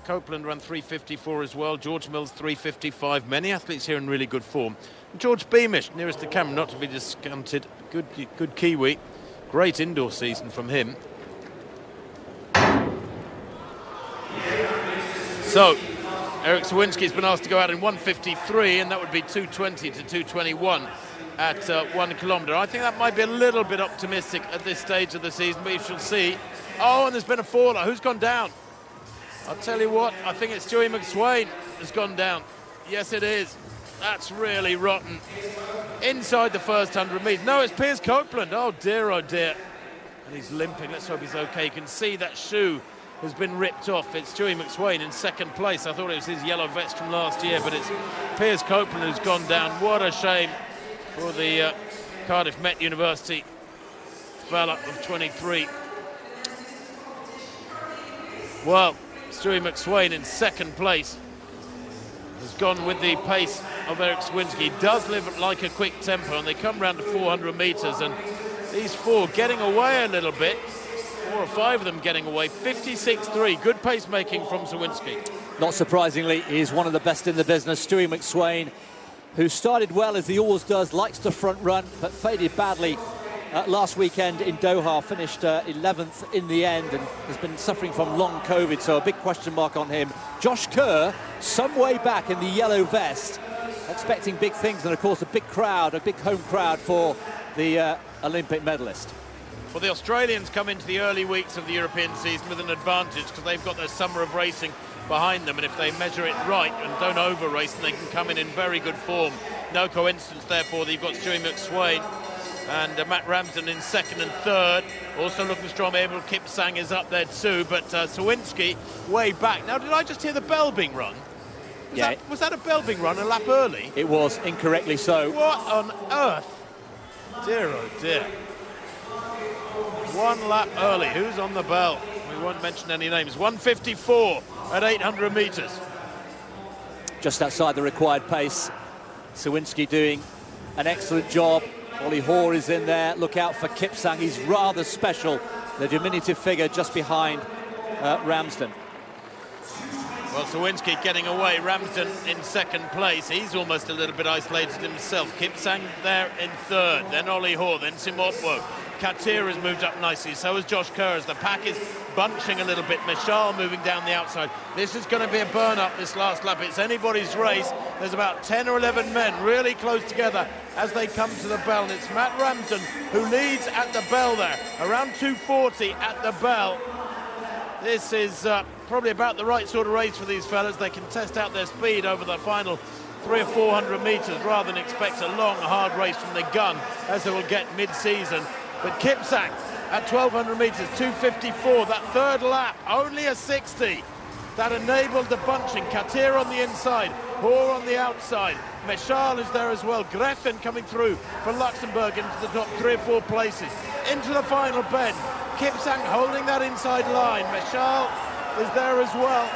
Copeland ran 3:54 as well. George Mills 3:55. Many athletes here in really good form. George Beamish, nearest the camera, not to be discounted. Good Kiwi. Great indoor season from him. So, Eric Sawinski's been asked to go out in 1:53, and that would be 2:20 to 2:21 at 1 kilometre. I think that might be a little bit optimistic at this stage of the season, but we shall see. Oh, and there's been a faller. Who's gone down? I'll tell you what, I think it's Stewie McSwain has gone down. Yes, it is. That's really rotten. Inside the first 100 metres. No, it's Piers Copeland. Oh dear, oh dear. And he's limping. Let's hope he's okay. You can see that shoe has been ripped off. It's Stewie McSwain in 2nd place. I thought it was his yellow vest from last year, but it's Piers Copeland who's gone down. What a shame for the Cardiff Met University fella of 23. Well, Stewie McSwain in 2nd place has gone with the pace of Eric Sawinski. He does live like a quick tempo, and they come round to 400 metres, and these 4 getting away a little bit. 4 or 5 of them getting away. 56.3, good pace-making from Sawinski. Not surprisingly, he's one of the best in the business. Stewie McSwain, who started well, as he always does, likes to front run, but faded badly last weekend in Doha, finished 11th in the end, and has been suffering from long COVID, so a big question mark on him. Josh Kerr, some way back in the yellow vest, expecting big things, and of course a big crowd, a big home crowd for the Olympic medalist. Well, the Australians come into the early weeks of the European season with an advantage because they've got their summer of racing behind them, and if they measure it right and don't over-race, then they can come in very good form. No coincidence, therefore, that you've got Stewie McSwain and Matt Ramsden in second and third. Also looking strong. Abel Kipsang is up there too, but Sawinski way back. Now, did I just hear the bell being rung? Was that a bell being run a lap early? It was, incorrectly so. What on earth? Dear, oh dear. 1 lap early. Who's on the bell? We won't mention any names. 1:54 at 800 metres. Just outside the required pace. Sawinski doing an excellent job. Ollie Hoare is in there. Look out for Kipsang. He's rather special. The diminutive figure just behind Ramsden. Well, Sawinski getting away. Ramsden in second place. He's almost a little bit isolated himself. Kipsang there in third. Then Ollie Hoare. Then Simotwo. Katir has moved up nicely. So has Josh Kerr. As the pack is bunching a little bit. Michal moving down the outside. This is going to be a burn-up this last lap. It's anybody's race. There's about 10 or 11 men really close together as they come to the bell. And it's Matt Ramsden who leads at the bell there. Around 2:40 at the bell. This is probably about the right sort of race for these fellas. They can test out their speed over the final 300 or 400 metres rather than expect a long, hard race from the gun as they will get mid-season. But Kipsang at 1,200 metres, 2:54, that third lap, only a 60. That enabled the bunching. Katir on the inside, Hoare on the outside. Meshal is there as well. Greffen coming through for Luxembourg into the top 3 or 4 places. Into the final bend. Kipsang holding that inside line. Meshal is there as well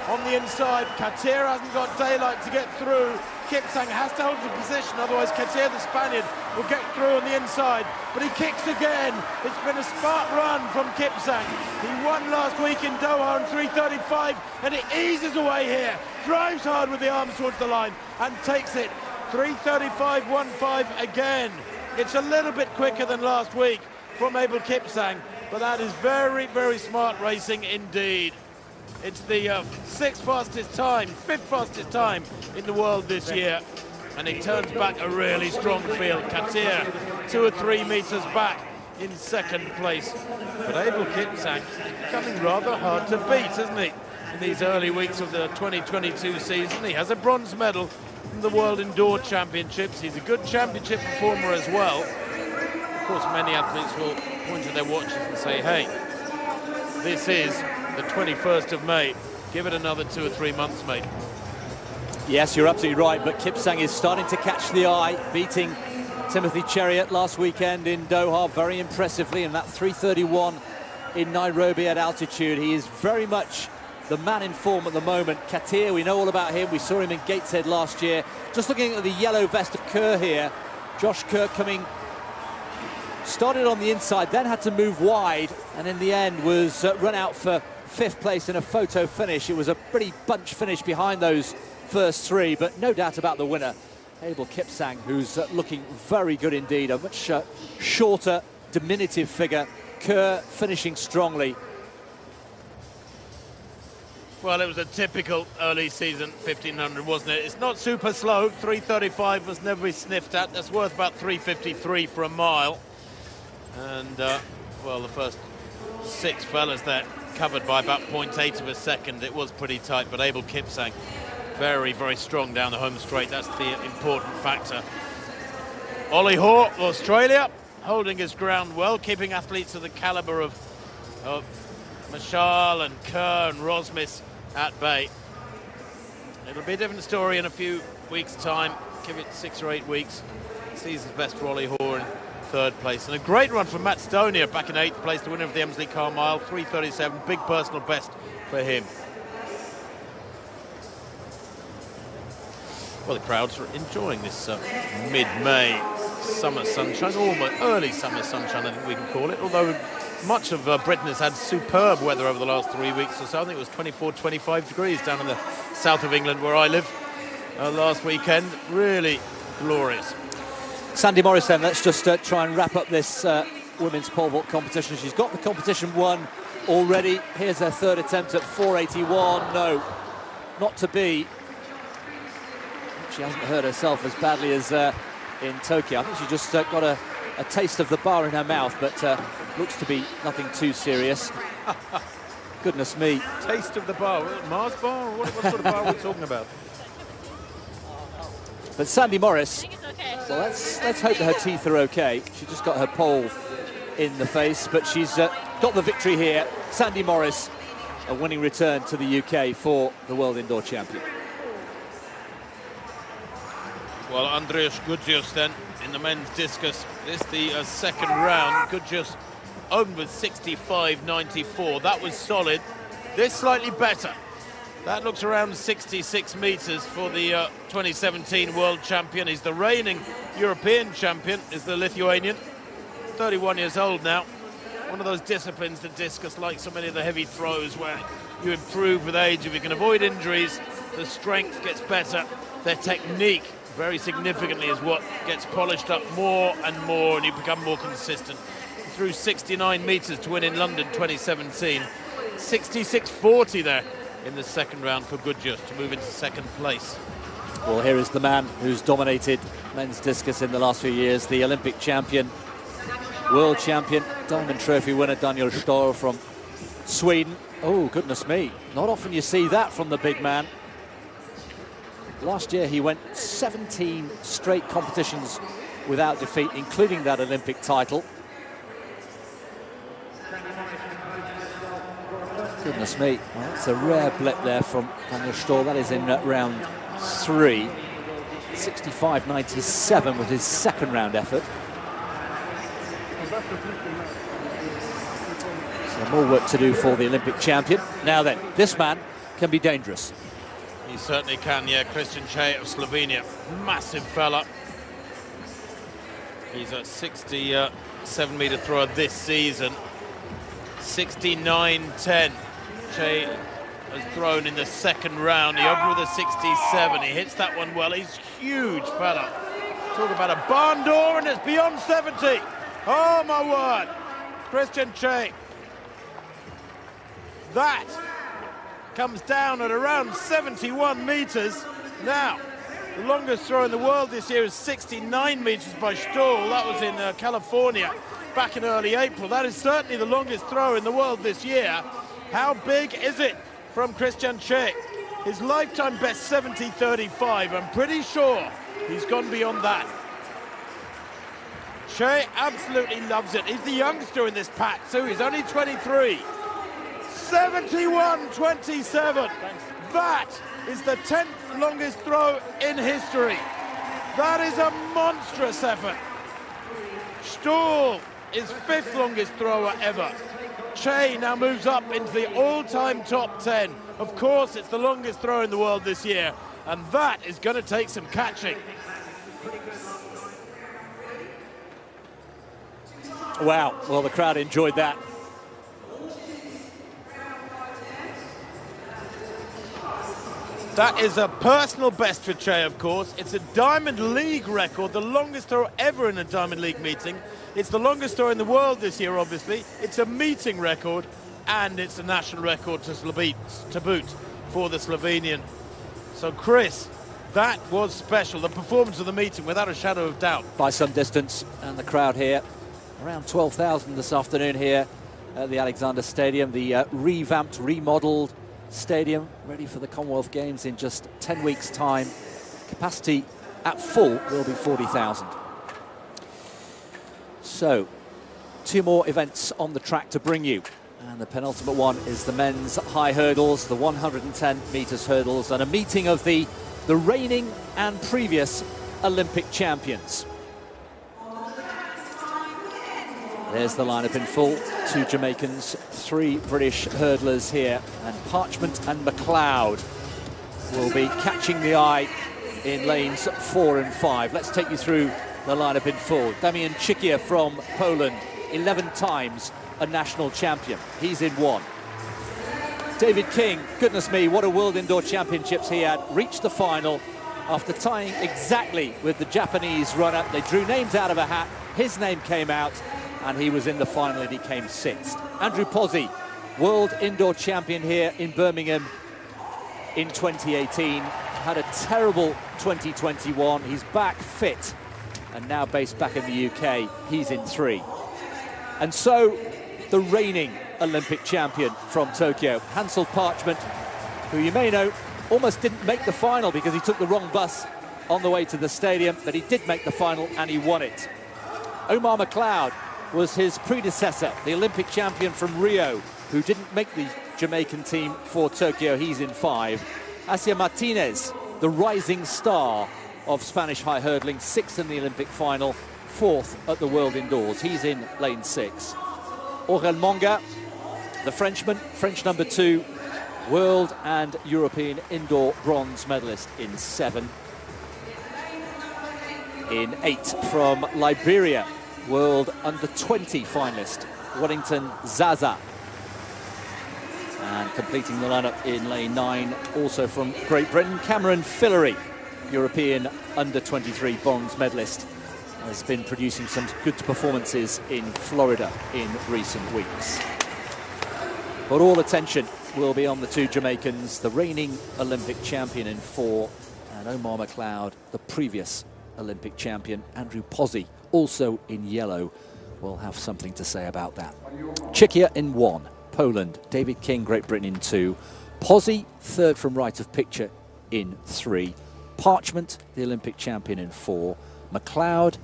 on the inside. Katir hasn't got daylight to get through. Kipsang has to hold the position, otherwise Katir, the Spaniard, will get through on the inside. But he kicks again. It's been a smart run from Kipsang. He won last week in Doha on 3:35, and he eases away here. Drives hard with the arms towards the line and takes it. 3:35.15 again. It's a little bit quicker than last week from Abel Kipsang, but that is very, very smart racing indeed. It's the 6th fastest time, 5th fastest time in the world this year, and he turns back a really strong field. Katir 2 or 3 metres back in second place, but Abel Kipsang becoming rather hard to beat, isn't he, in these early weeks of the 2022 season. He has a bronze medal from the World Indoor Championships. He's a good championship performer as well. Of course, many athletes will point at their watches and say, hey, this is the 21st of May. Give it another 2 or 3 months, mate. Yes, you're absolutely right, but Kipsang is starting to catch the eye, beating Timothy Cheruiyot last weekend in Doha very impressively, and that 3:31 in Nairobi at altitude. He is very much the man in form at the moment. Katir, we know all about him. We saw him in Gateshead last year. Just looking at the yellow vest of Kerr here. Josh Kerr started on the inside, then had to move wide, and in the end was run out for 5th place in a photo finish. It was a pretty bunch finish behind those first 3, but no doubt about the winner, Abel Kipsang, who's looking very good indeed. A much shorter, diminutive figure. Kerr finishing strongly. Well, it was a typical early season 1500, wasn't it? It's not super slow. 3:35 was never sniffed at. That's worth about 3:53 for a mile. And, well, the first 6 fellas there covered by about 0.8 of a second. It was pretty tight, but Abel Kipsang very, very strong down the home straight. That's the important factor. Ollie Hoare, Australia, holding his ground well, keeping athletes of the calibre of Mashal and Kerr and Rosmis at bay. It'll be a different story in a few weeks' time. Give it 6 or 8 weeks. Season's best for Ollie Hoare in 3rd place. And a great run from Matt Stoner back in 8th place, the winner of the Emsley Carmile, 3:37, big personal best for him. Well, the crowds are enjoying this mid-May summer sunshine, almost early summer sunshine, I think we can call it, although much of Britain has had superb weather over the last 3 weeks or so. I think it was 24, 25 degrees down in the south of England where I live last weekend. Really glorious. Sandy Morris then, let's just try and wrap up this women's pole vault competition. She's got the competition won already. Here's her 3rd attempt at 481. No, not to be. She hasn't hurt herself as badly as in Tokyo. I think she just got a taste of the bar in her mouth, but looks to be nothing too serious. Goodness me. Taste of the bar. Mars bar? What sort of bar are we talking about? But Sandy Morris, well, let's hope that her teeth are okay. She just got her pole in the face, but she's got the victory here. Sandy Morris, a winning return to the UK for the World Indoor Champion. Well, Andreas Gudžius then in the men's discus. This the second round. Gudžius opened with 65.94. That was solid. This slightly better. That looks around 66 meters for the 2017 world champion. He's the reigning European champion, is the Lithuanian. 31 years old now. One of those disciplines, the discus, like so many of the heavy throws, where you improve with age. If you can avoid injuries, the strength gets better. Their technique, very significantly, is what gets polished up more and more, and you become more consistent. Through 69 meters to win in London 2017. 66.40 there in the second round for Gudžius to move into second place. Well, here is the man who's dominated men's discus in the last few years, the Olympic champion, world champion, diamond trophy winner Daniel Stoll from Sweden. Oh, goodness me. Not often you see that from the big man. Last year he went 17 straight competitions without defeat, including that Olympic title. Goodness me, well, it's a rare blip there from Daniel Stoll. That is in round 3. 65.97 with his second round effort. So more work to do for the Olympic champion. Now then, this man can be dangerous. He certainly can, yeah. Christian Čej of Slovenia, massive fella. He's a 67-meter thrower this season. 69.10. Čej has thrown in the second round. He opened with a 67. He hits that one well. He's huge fella. Talk about a barn door, and it's beyond 70. Oh my word. Christian Čej. That comes down at around 71 meters. Now, the longest throw in the world this year is 69 meters by Stoll. That was in California back in early April. That is certainly the longest throw in the world this year. How big is it from Christian Čej? His lifetime best 70.35. I'm pretty sure he's gone beyond that. Čej absolutely loves it. He's the youngster in this pack too. He's only 23. 71.27. That is the 10th longest throw in history. That is a monstrous effort. Stoll is 5th longest thrower ever. Čej now moves up into the all-time top 10. Of course, it's the longest throw in the world this year, and that is going to take some catching. Wow, well, the crowd enjoyed that. That is a personal best for Čej, of course. It's a Diamond League record, the longest throw ever in a Diamond League meeting. It's the longest throw in the world this year, obviously. It's a meeting record, and it's a national record to boot for the Slovenian. So, Chris, that was special. The performance of the meeting, without a shadow of doubt. By some distance, and the crowd here, around 12,000 this afternoon here at the Alexander Stadium, the revamped, remodeled stadium, ready for the Commonwealth Games in just 10 weeks' time. Capacity at full will be 40,000. So, 2 more events on the track to bring you. And the penultimate one is the men's high hurdles, the 110 meters hurdles, and a meeting of the reigning and previous Olympic champions. There's the lineup in full. 2 Jamaicans, 3 British hurdlers here, and Parchment and McLeod will be catching the eye in lanes 4 and 5. Let's take you through the lineup in full. Damian Chikia from Poland, 11 times a national champion. He's in 1. David King, goodness me, what a World Indoor Championships he had. Reached the final after tying exactly with the Japanese runner. They drew names out of a hat. His name came out, and he was in the final, and he came 6th. Andrew Pozzi, World Indoor Champion here in Birmingham in 2018. Had a terrible 2021. He's back fit, and now based back in the UK, he's in 3. And so, the reigning Olympic champion from Tokyo. Hansel Parchment, who you may know almost didn't make the final because he took the wrong bus on the way to the stadium, but he did make the final and he won it. Omar McLeod was his predecessor, the Olympic champion from Rio, who didn't make the Jamaican team for Tokyo. He's in 5. Asia Martinez, the rising star of Spanish high hurdling, 6th in the Olympic final, 4th at the World Indoors. He's in lane 6. Aurel Monga, the Frenchman, French number 2, world and European indoor bronze medalist in 7. In 8 from Liberia, world under 20 finalist, Wellington Zaza. And completing the lineup in lane 9, also from Great Britain, Cameron Fillery, European under 23 bronze medalist, has been producing some good performances in Florida in recent weeks. But all attention will be on the 2 Jamaicans, the reigning Olympic champion in 4, and Omar McLeod, the previous Olympic champion. Andrew Pozzi, also in yellow, will have something to say about that. Czechia in 1, Poland, David King, Great Britain in 2, Pozzi, 3rd from right of picture in 3, Parchment, the Olympic champion in 4, McLeod,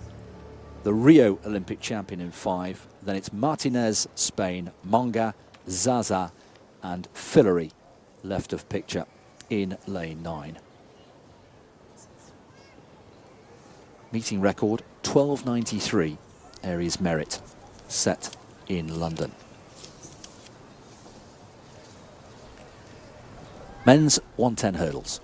the Rio Olympic champion in 5, then it's Martinez, Spain, Monga, Zaza and Fillery, left of picture in lane 9. Meeting record 12.93, Aries Merit, set in London. Men's 110 hurdles.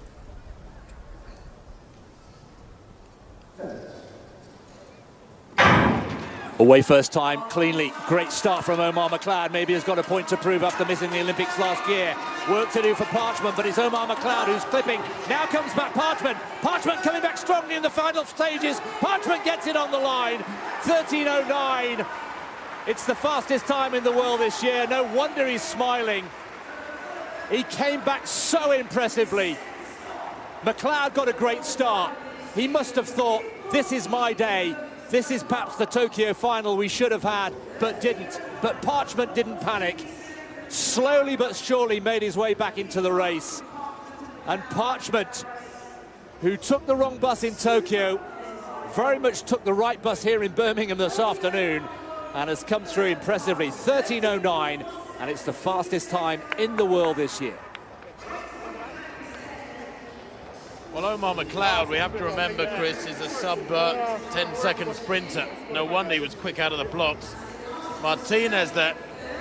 Away first time, cleanly. Great start from Omar McLeod. Maybe has got a point to prove after missing the Olympics last year. Work to do for Parchment, but it's Omar McLeod who's clipping. Now comes back Parchment. Parchment coming back strongly in the final stages. Parchment gets it on the line. 13.09. It's the fastest time in the world this year. No wonder he's smiling. He came back so impressively. McLeod got a great start. He must have thought, this is my day. This is perhaps the Tokyo final we should have had, but didn't. But Parchment didn't panic. Slowly but surely made his way back into the race. And Parchment, who took the wrong bus in Tokyo, very much took the right bus here in Birmingham this afternoon and has come through impressively. 13.09, and it's the fastest time in the world this year. Well, Omar McLeod, we have to remember, Chris, is a sub-10-second sprinter. No wonder he was quick out of the blocks. Martinez there,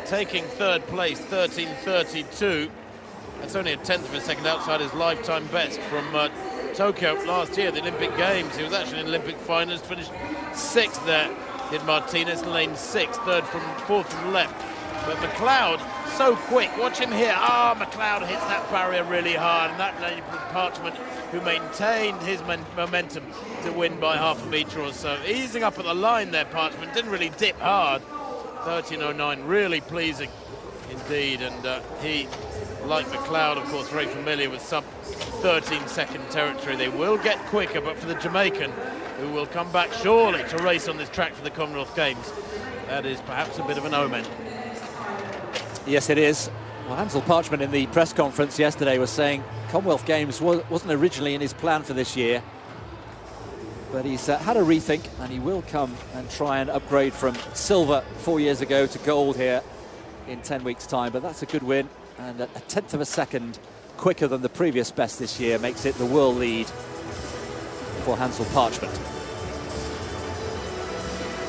taking 3rd place, 13.32. That's only a 10th of a second outside his lifetime best from Tokyo last year, the Olympic Games. He was actually an Olympic finalist, finished 6th there. Did Martinez, lane 6, 4th from left. But McLeod, so quick. Watch him here. McLeod hits that barrier really hard, and that enabled Parchment, who maintained his momentum, to win by half a metre or so. Easing up at the line there, Parchment. Didn't really dip hard. 13.09, really pleasing indeed. And he, like McLeod, of course, very familiar with sub-13-second territory. They will get quicker, but for the Jamaican, who will come back surely to race on this track for the Commonwealth Games, that is perhaps a bit of an omen. Yes, it is. Well, Hansel Parchment in the press conference yesterday was saying Commonwealth Games wasn't originally in his plan for this year, but he's had a rethink, and he will come and try and upgrade from silver 4 years ago to gold here in 10 weeks' time. But that's a good win, and a 10th of a second quicker than the previous best this year makes it the world lead for Hansel Parchment.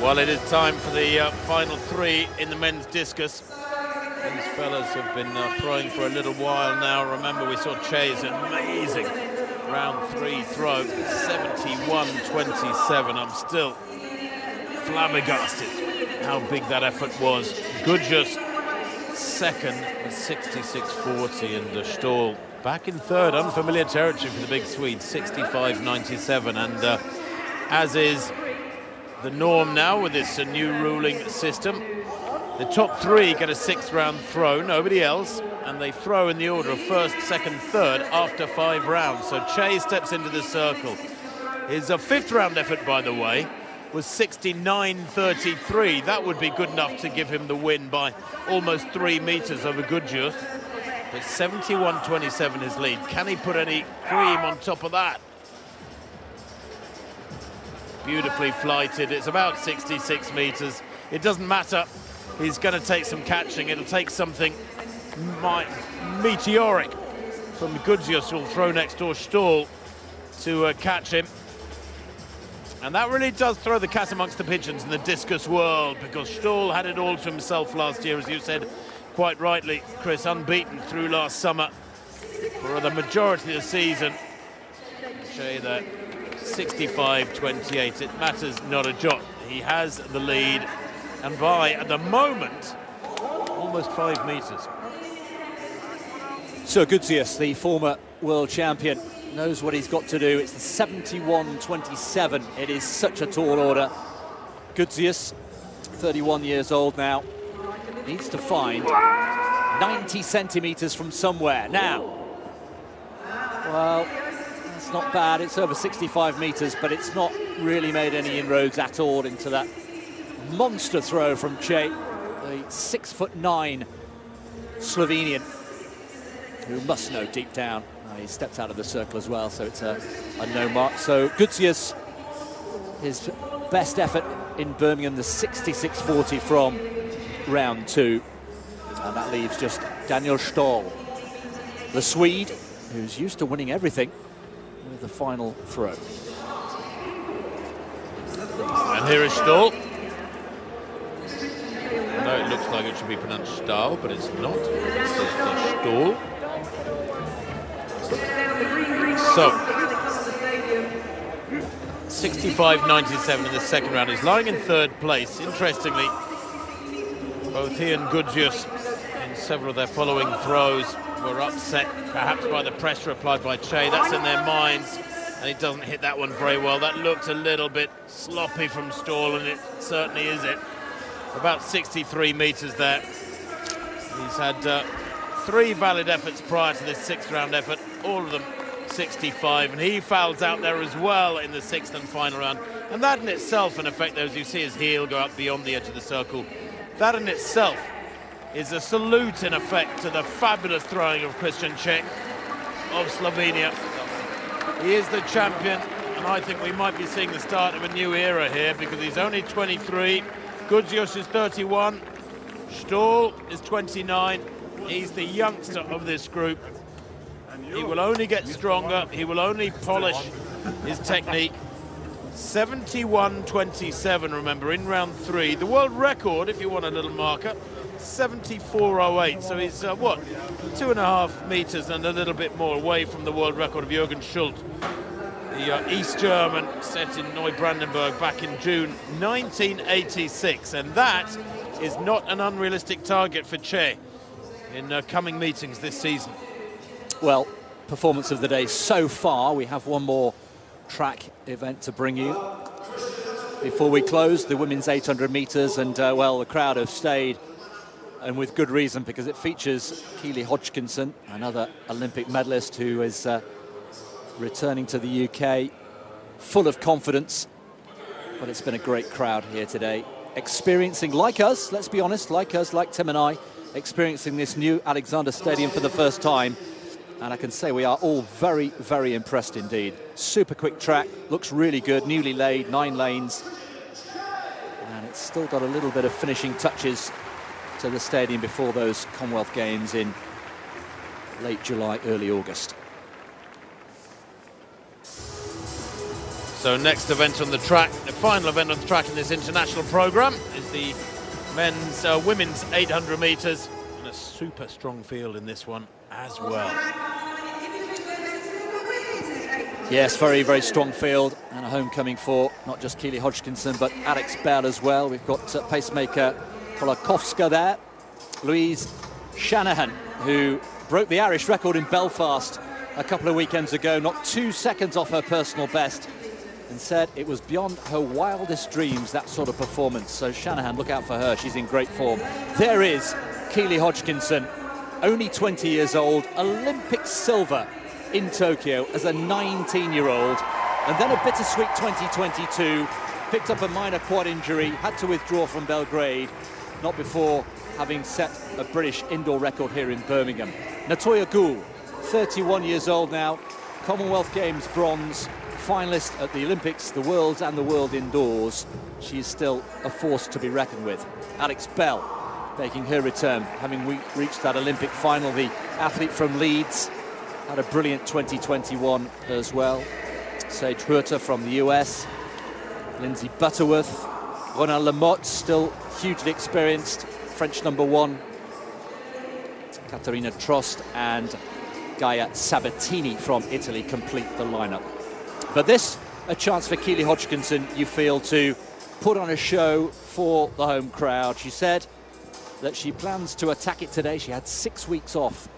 Well, it is time for the final 3 in the men's discus. These fellas have been throwing for a little while now. Remember, we saw Che's amazing round 3 throw, 71.27. I'm still flabbergasted how big that effort was. Gudja's second at 66.40, and Stoll back in 3rd, unfamiliar territory for the big Swede, 65.97. And as is the norm now with this new ruling system, the top 3 get a 6th round throw, nobody else, and they throw in the order of 1st, 2nd, 3rd after 5 rounds. So Che steps into the circle. His 5th round effort, by the way, was 69.33. That would be good enough to give him the win by almost 3 meters over Gudjus. But 71.27 his lead. Can he put any cream on top of that? Beautifully flighted. It's about 66 meters. It doesn't matter. He's going to take some catching. It'll take something meteoric from Gudjus, who'll throw next door Stoll to catch him. And that really does throw the cat amongst the pigeons in the discus world, because Stoll had it all to himself last year, as you said quite rightly, Chris, unbeaten through last summer for the majority of the season. Show you that 65.28. It matters not a jot. He has the lead, and by, at the moment, almost 5 meters. So Gudjus, the former world champion, knows what he's got to do. It's the 71.27. It is such a tall order. Gudjus, 31 years old now, needs to find 90 centimeters from somewhere. Now, well, that's not bad. It's over 65 meters, but it's not really made any inroads at all into that monster throw from Che, the 6'9" Slovenian, who must know deep down. He stepped out of the circle as well, so it's a no mark. So Gudjus, his best effort in Birmingham, the 66.40 from round 2. And that leaves just Daniel Stoll, the Swede, who's used to winning everything, with the final throw. And here is Stoll. I know it looks like it should be pronounced Stahl, but it's not. It's just Stoll. So, 65.97 in the second round. He's lying in 3rd place. Interestingly, both he and Gudjus, in several of their following throws, were upset perhaps by the pressure applied by Che. That's in their minds, and he doesn't hit that one very well. That looked a little bit sloppy from Stoll, and it certainly is it. About 63 meters there. He's had 3 valid efforts prior to this 6th round effort, all of them 65, and he fouls out there as well in the 6th and final round. And that in itself, in effect, as you see his heel go up beyond the edge of the circle, that in itself is a salute, in effect, to the fabulous throwing of Christian Che of Slovenia. He is the champion, and I think we might be seeing the start of a new era here, because he's only 23, Gudjus is 31, Stoll is 29. He's the youngster of this group. He will only get stronger. He will only polish his technique. 71.27, remember, in round 3. The world record, if you want a little marker, 74.08. So he's, 2.5 meters and a little bit more away from the world record of Jürgen Schultz, the East German, set in Neubrandenburg back in June 1986. And that is not an unrealistic target for Che in coming meetings this season. Well, performance of the day so far. We have one more track event to bring you before we close, the women's 800 meters, and well, the crowd have stayed, and with good reason, because it features Keely Hodgkinson, another Olympic medalist who is returning to the UK full of confidence. But it's been a great crowd here today, experiencing, like us, let's be honest, like us, like Tim and I, experiencing this new Alexander Stadium for the first time. And I can say we are all very, very impressed indeed. Super quick track, looks really good, newly laid, 9 lanes. And it's still got a little bit of finishing touches to the stadium before those Commonwealth Games in late July, early August. So next event on the track, the final event on the track in this international program, is the women's 800 meters. And a super strong field in this one as well. Yes, very, very strong field, and a homecoming for not just Keely Hodgkinson, but Alex Bell as well. We've got pacemaker Kolakowska there. Louise Shanahan, who broke the Irish record in Belfast a couple of weekends ago, not 2 seconds off her personal best, and said it was beyond her wildest dreams, that sort of performance. So Shanahan, look out for her, she's in great form. There is Keely Hodgkinson, only 20 years old, Olympic silver in Tokyo as a 19-year-old, and then a bittersweet 2022 picked up a minor quad injury, had to withdraw from Belgrade, not before having set a British indoor record here in Birmingham. Natoya Goul, 31 years old now, Commonwealth Games bronze, finalist at the Olympics, the Worlds and the World Indoors. She's still a force to be reckoned with. Alex Bell making her return, having reached that Olympic final. The athlete from Leeds had a brilliant 2021 as well. Sage Hurter from the US, Lindsay Butterworth, Ronan Lamotte, still hugely experienced, French #1, Caterina Trost and Gaia Sabatini from Italy complete the lineup. But this, a chance for Keely Hodgkinson, you feel, to put on a show for the home crowd. She said that she plans to attack it today. She had 6 weeks off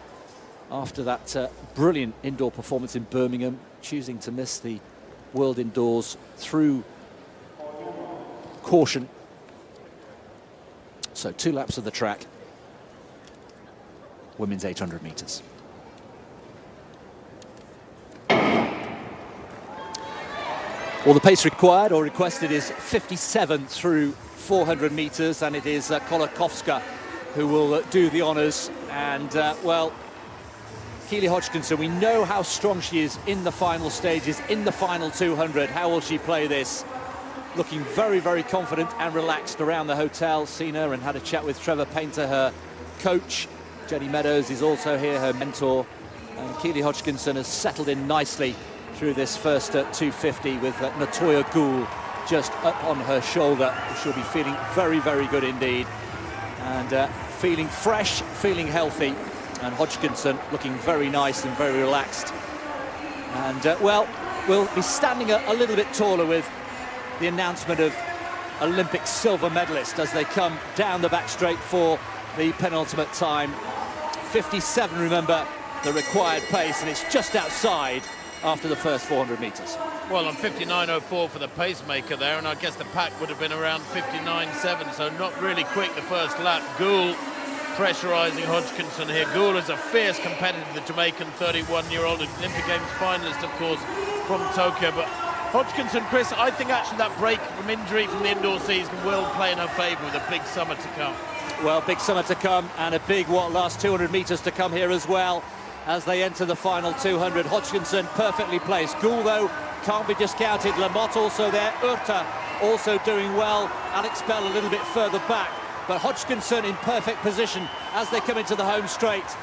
after that brilliant indoor performance in Birmingham, choosing to miss the World Indoors through caution. So 2 laps of the track, women's 800 meters. Well, the pace required or requested is 57 through 400 meters, and it is Kolakowska who will do the honors. And well, Keely Hodgkinson, we know how strong she is in the final stages, in the final 200. How will she play this? Looking very, very confident and relaxed around the hotel. Seen her and had a chat with Trevor Painter, her coach. Jenny Meadows is also here, her mentor. And Keely Hodgkinson has settled in nicely through this first 250 with Natoya Goul just up on her shoulder. She'll be feeling very, very good indeed. And feeling fresh, feeling healthy. And Hodgkinson looking very nice and very relaxed. And well, we'll be standing a little bit taller with the announcement of Olympic silver medalist as they come down the back straight for the penultimate time. 57, remember, the required pace, and it's just outside after the first 400 meters. Well, on 59.04 for the pacemaker there, and I guess the pack would have been around 59.7, so not really quick the first lap. Goul pressurising Hodgkinson here. Goul is a fierce competitor, the Jamaican 31-year-old Olympic Games finalist, of course, from Tokyo. But Hodgkinson, Chris, I think actually that break from injury from the indoor season will play in her favour with a big summer to come. Well, big summer to come, and a big, last 200 metres to come here as well as they enter the final 200. Hodgkinson perfectly placed. Goul, though, can't be discounted. Lamotte also there. Hurter also doing well. Alex Bell a little bit further back. But Hodgkinson in perfect position as they come into the home straight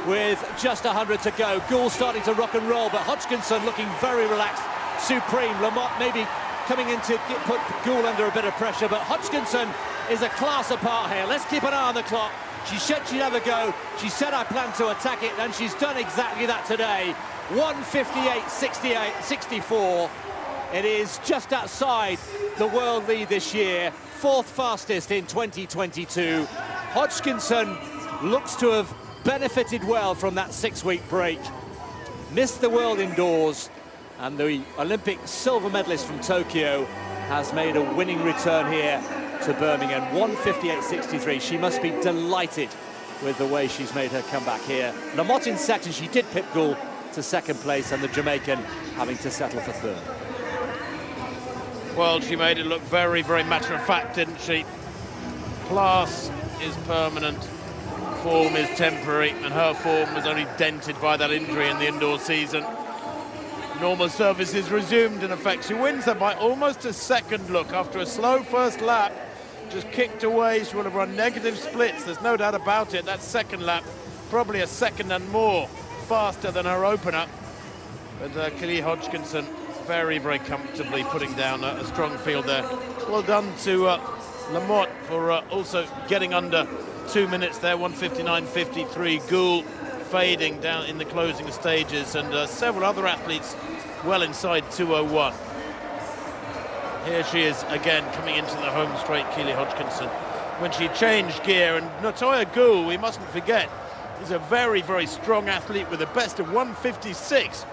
with just 100 to go. Goul starting to rock and roll, but Hodgkinson looking very relaxed, supreme. Lamotte maybe coming in to put Goul under a bit of pressure, but Hodgkinson is a class apart here. Let's keep an eye on the clock. She said she'd have a go. She said I plan to attack it, and she's done exactly that today. 1:58.64. It is just outside the world lead this year. 4th fastest in 2022. Hodgkinson looks to have benefited well from that 6-week break. Missed the World Indoors, and the Olympic silver medalist from Tokyo has made a winning return here to Birmingham. 1:58.63. She must be delighted with the way she's made her comeback here. Lamotte in second. She did pip Goul to second place, and the Jamaican having to settle for third. Well, she made it look very, very matter-of-fact, didn't she? Class is permanent, form is temporary, and her form was only dented by that injury in the indoor season. Normal service is resumed, in effect. She wins that by almost a second. Look, after a slow first lap, just kicked away. She will have run negative splits, there's no doubt about it. That second lap, probably a second and more faster than her opener. But Keely Hodgkinson very, very comfortably putting down a strong field there. Well done to Lamotte for also getting under 2 minutes there. 1:59.53. Goul fading down in the closing stages, and several other athletes well inside 2:01. Here she is again coming into the home straight, Keely Hodgkinson. When she changed gear, and Natoya Goul, we mustn't forget, is a very, very strong athlete with a best of 1:56.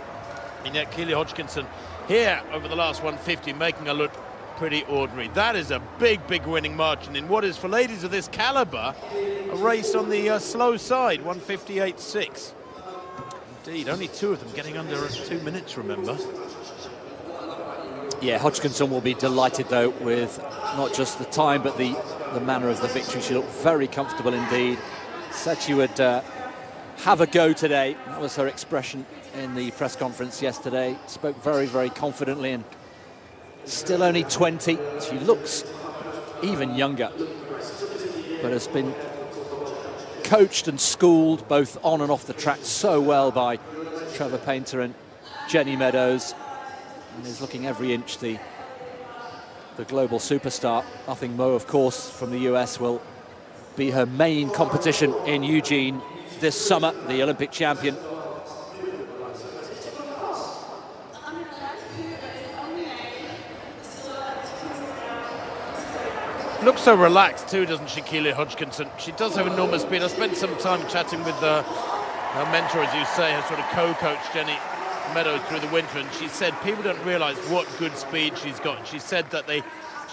And yet Keely Hodgkinson here over the last 150 making her look pretty ordinary. That is a big, big winning margin in what is, for ladies of this caliber, a race on the slow side. 1:58.6. Indeed, only 2 of them getting under 2 minutes, remember. Yeah, Hodgkinson will be delighted, though, with not just the time, but the manner of the victory. She looked very comfortable indeed. Said she would have a go today. That was her expression in the press conference yesterday. Spoke very, very confidently, and still only 20. She looks even younger, but has been coached and schooled both on and off the track so well by Trevor Painter and Jenny Meadows, and is looking every inch the global superstar. Nothing Mo, of course, from the US will be her main competition in Eugene this summer, the Olympic champion. Looks so relaxed too, doesn't she, Keely Hodgkinson? She does have enormous speed. I spent some time chatting with her mentor, as you say, her sort of co-coach, Jenny Meadows, through the winter, and she said people don't realise what good speed she's got. She said that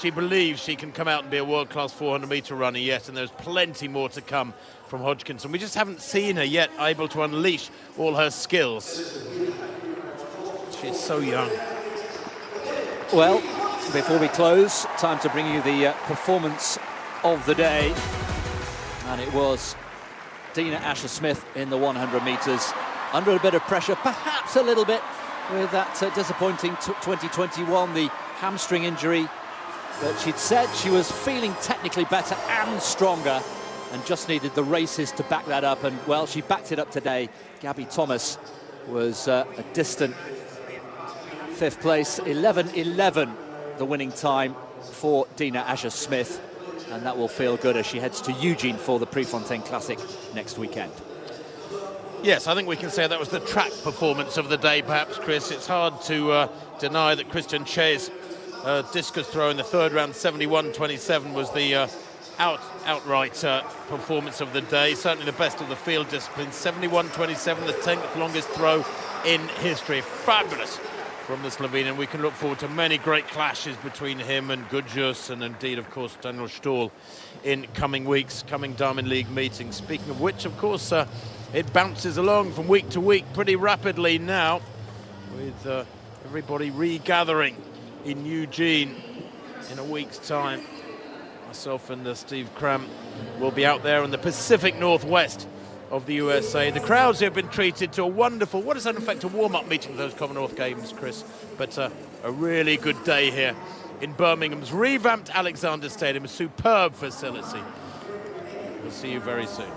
she believes she can come out and be a world-class 400-metre runner yet, and there's plenty more to come from Hodgkinson. We just haven't seen her yet able to unleash all her skills. She's so young. Well, before we close, time to bring you the performance of the day. And it was Dina Asher-Smith in the 100 metres. Under a bit of pressure, perhaps a little bit, with that disappointing 2021, the hamstring injury. But she'd said she was feeling technically better and stronger, and just needed the races to back that up. And, well, she backed it up today. Gabby Thomas was a distant 5th place, 11:11, the winning time for Dina Asher-Smith. And that will feel good as she heads to Eugene for the Prefontaine Classic next weekend. Yes, I think we can say that was the track performance of the day, perhaps, Chris. It's hard to deny that Christian Che's discus throw in the 3rd round, 71.27, was the outright performance of the day. Certainly the best of the field discipline. 71.27, the 10th longest throw in history. Fabulous from the Slovenian. We can look forward to many great clashes between him and Gudjus, and indeed, of course, Daniel Stoll in coming weeks, coming Diamond League meetings. Speaking of which, of course, it bounces along from week to week pretty rapidly now, with everybody regathering in Eugene in a week's time. Myself and Steve Cram will be out there in the Pacific Northwest of the USA. The crowds have been treated to a wonderful, what is in effect a warm-up meeting for those Commonwealth Games, Chris, but a really good day here in Birmingham's revamped Alexander Stadium, a superb facility. We'll see you very soon.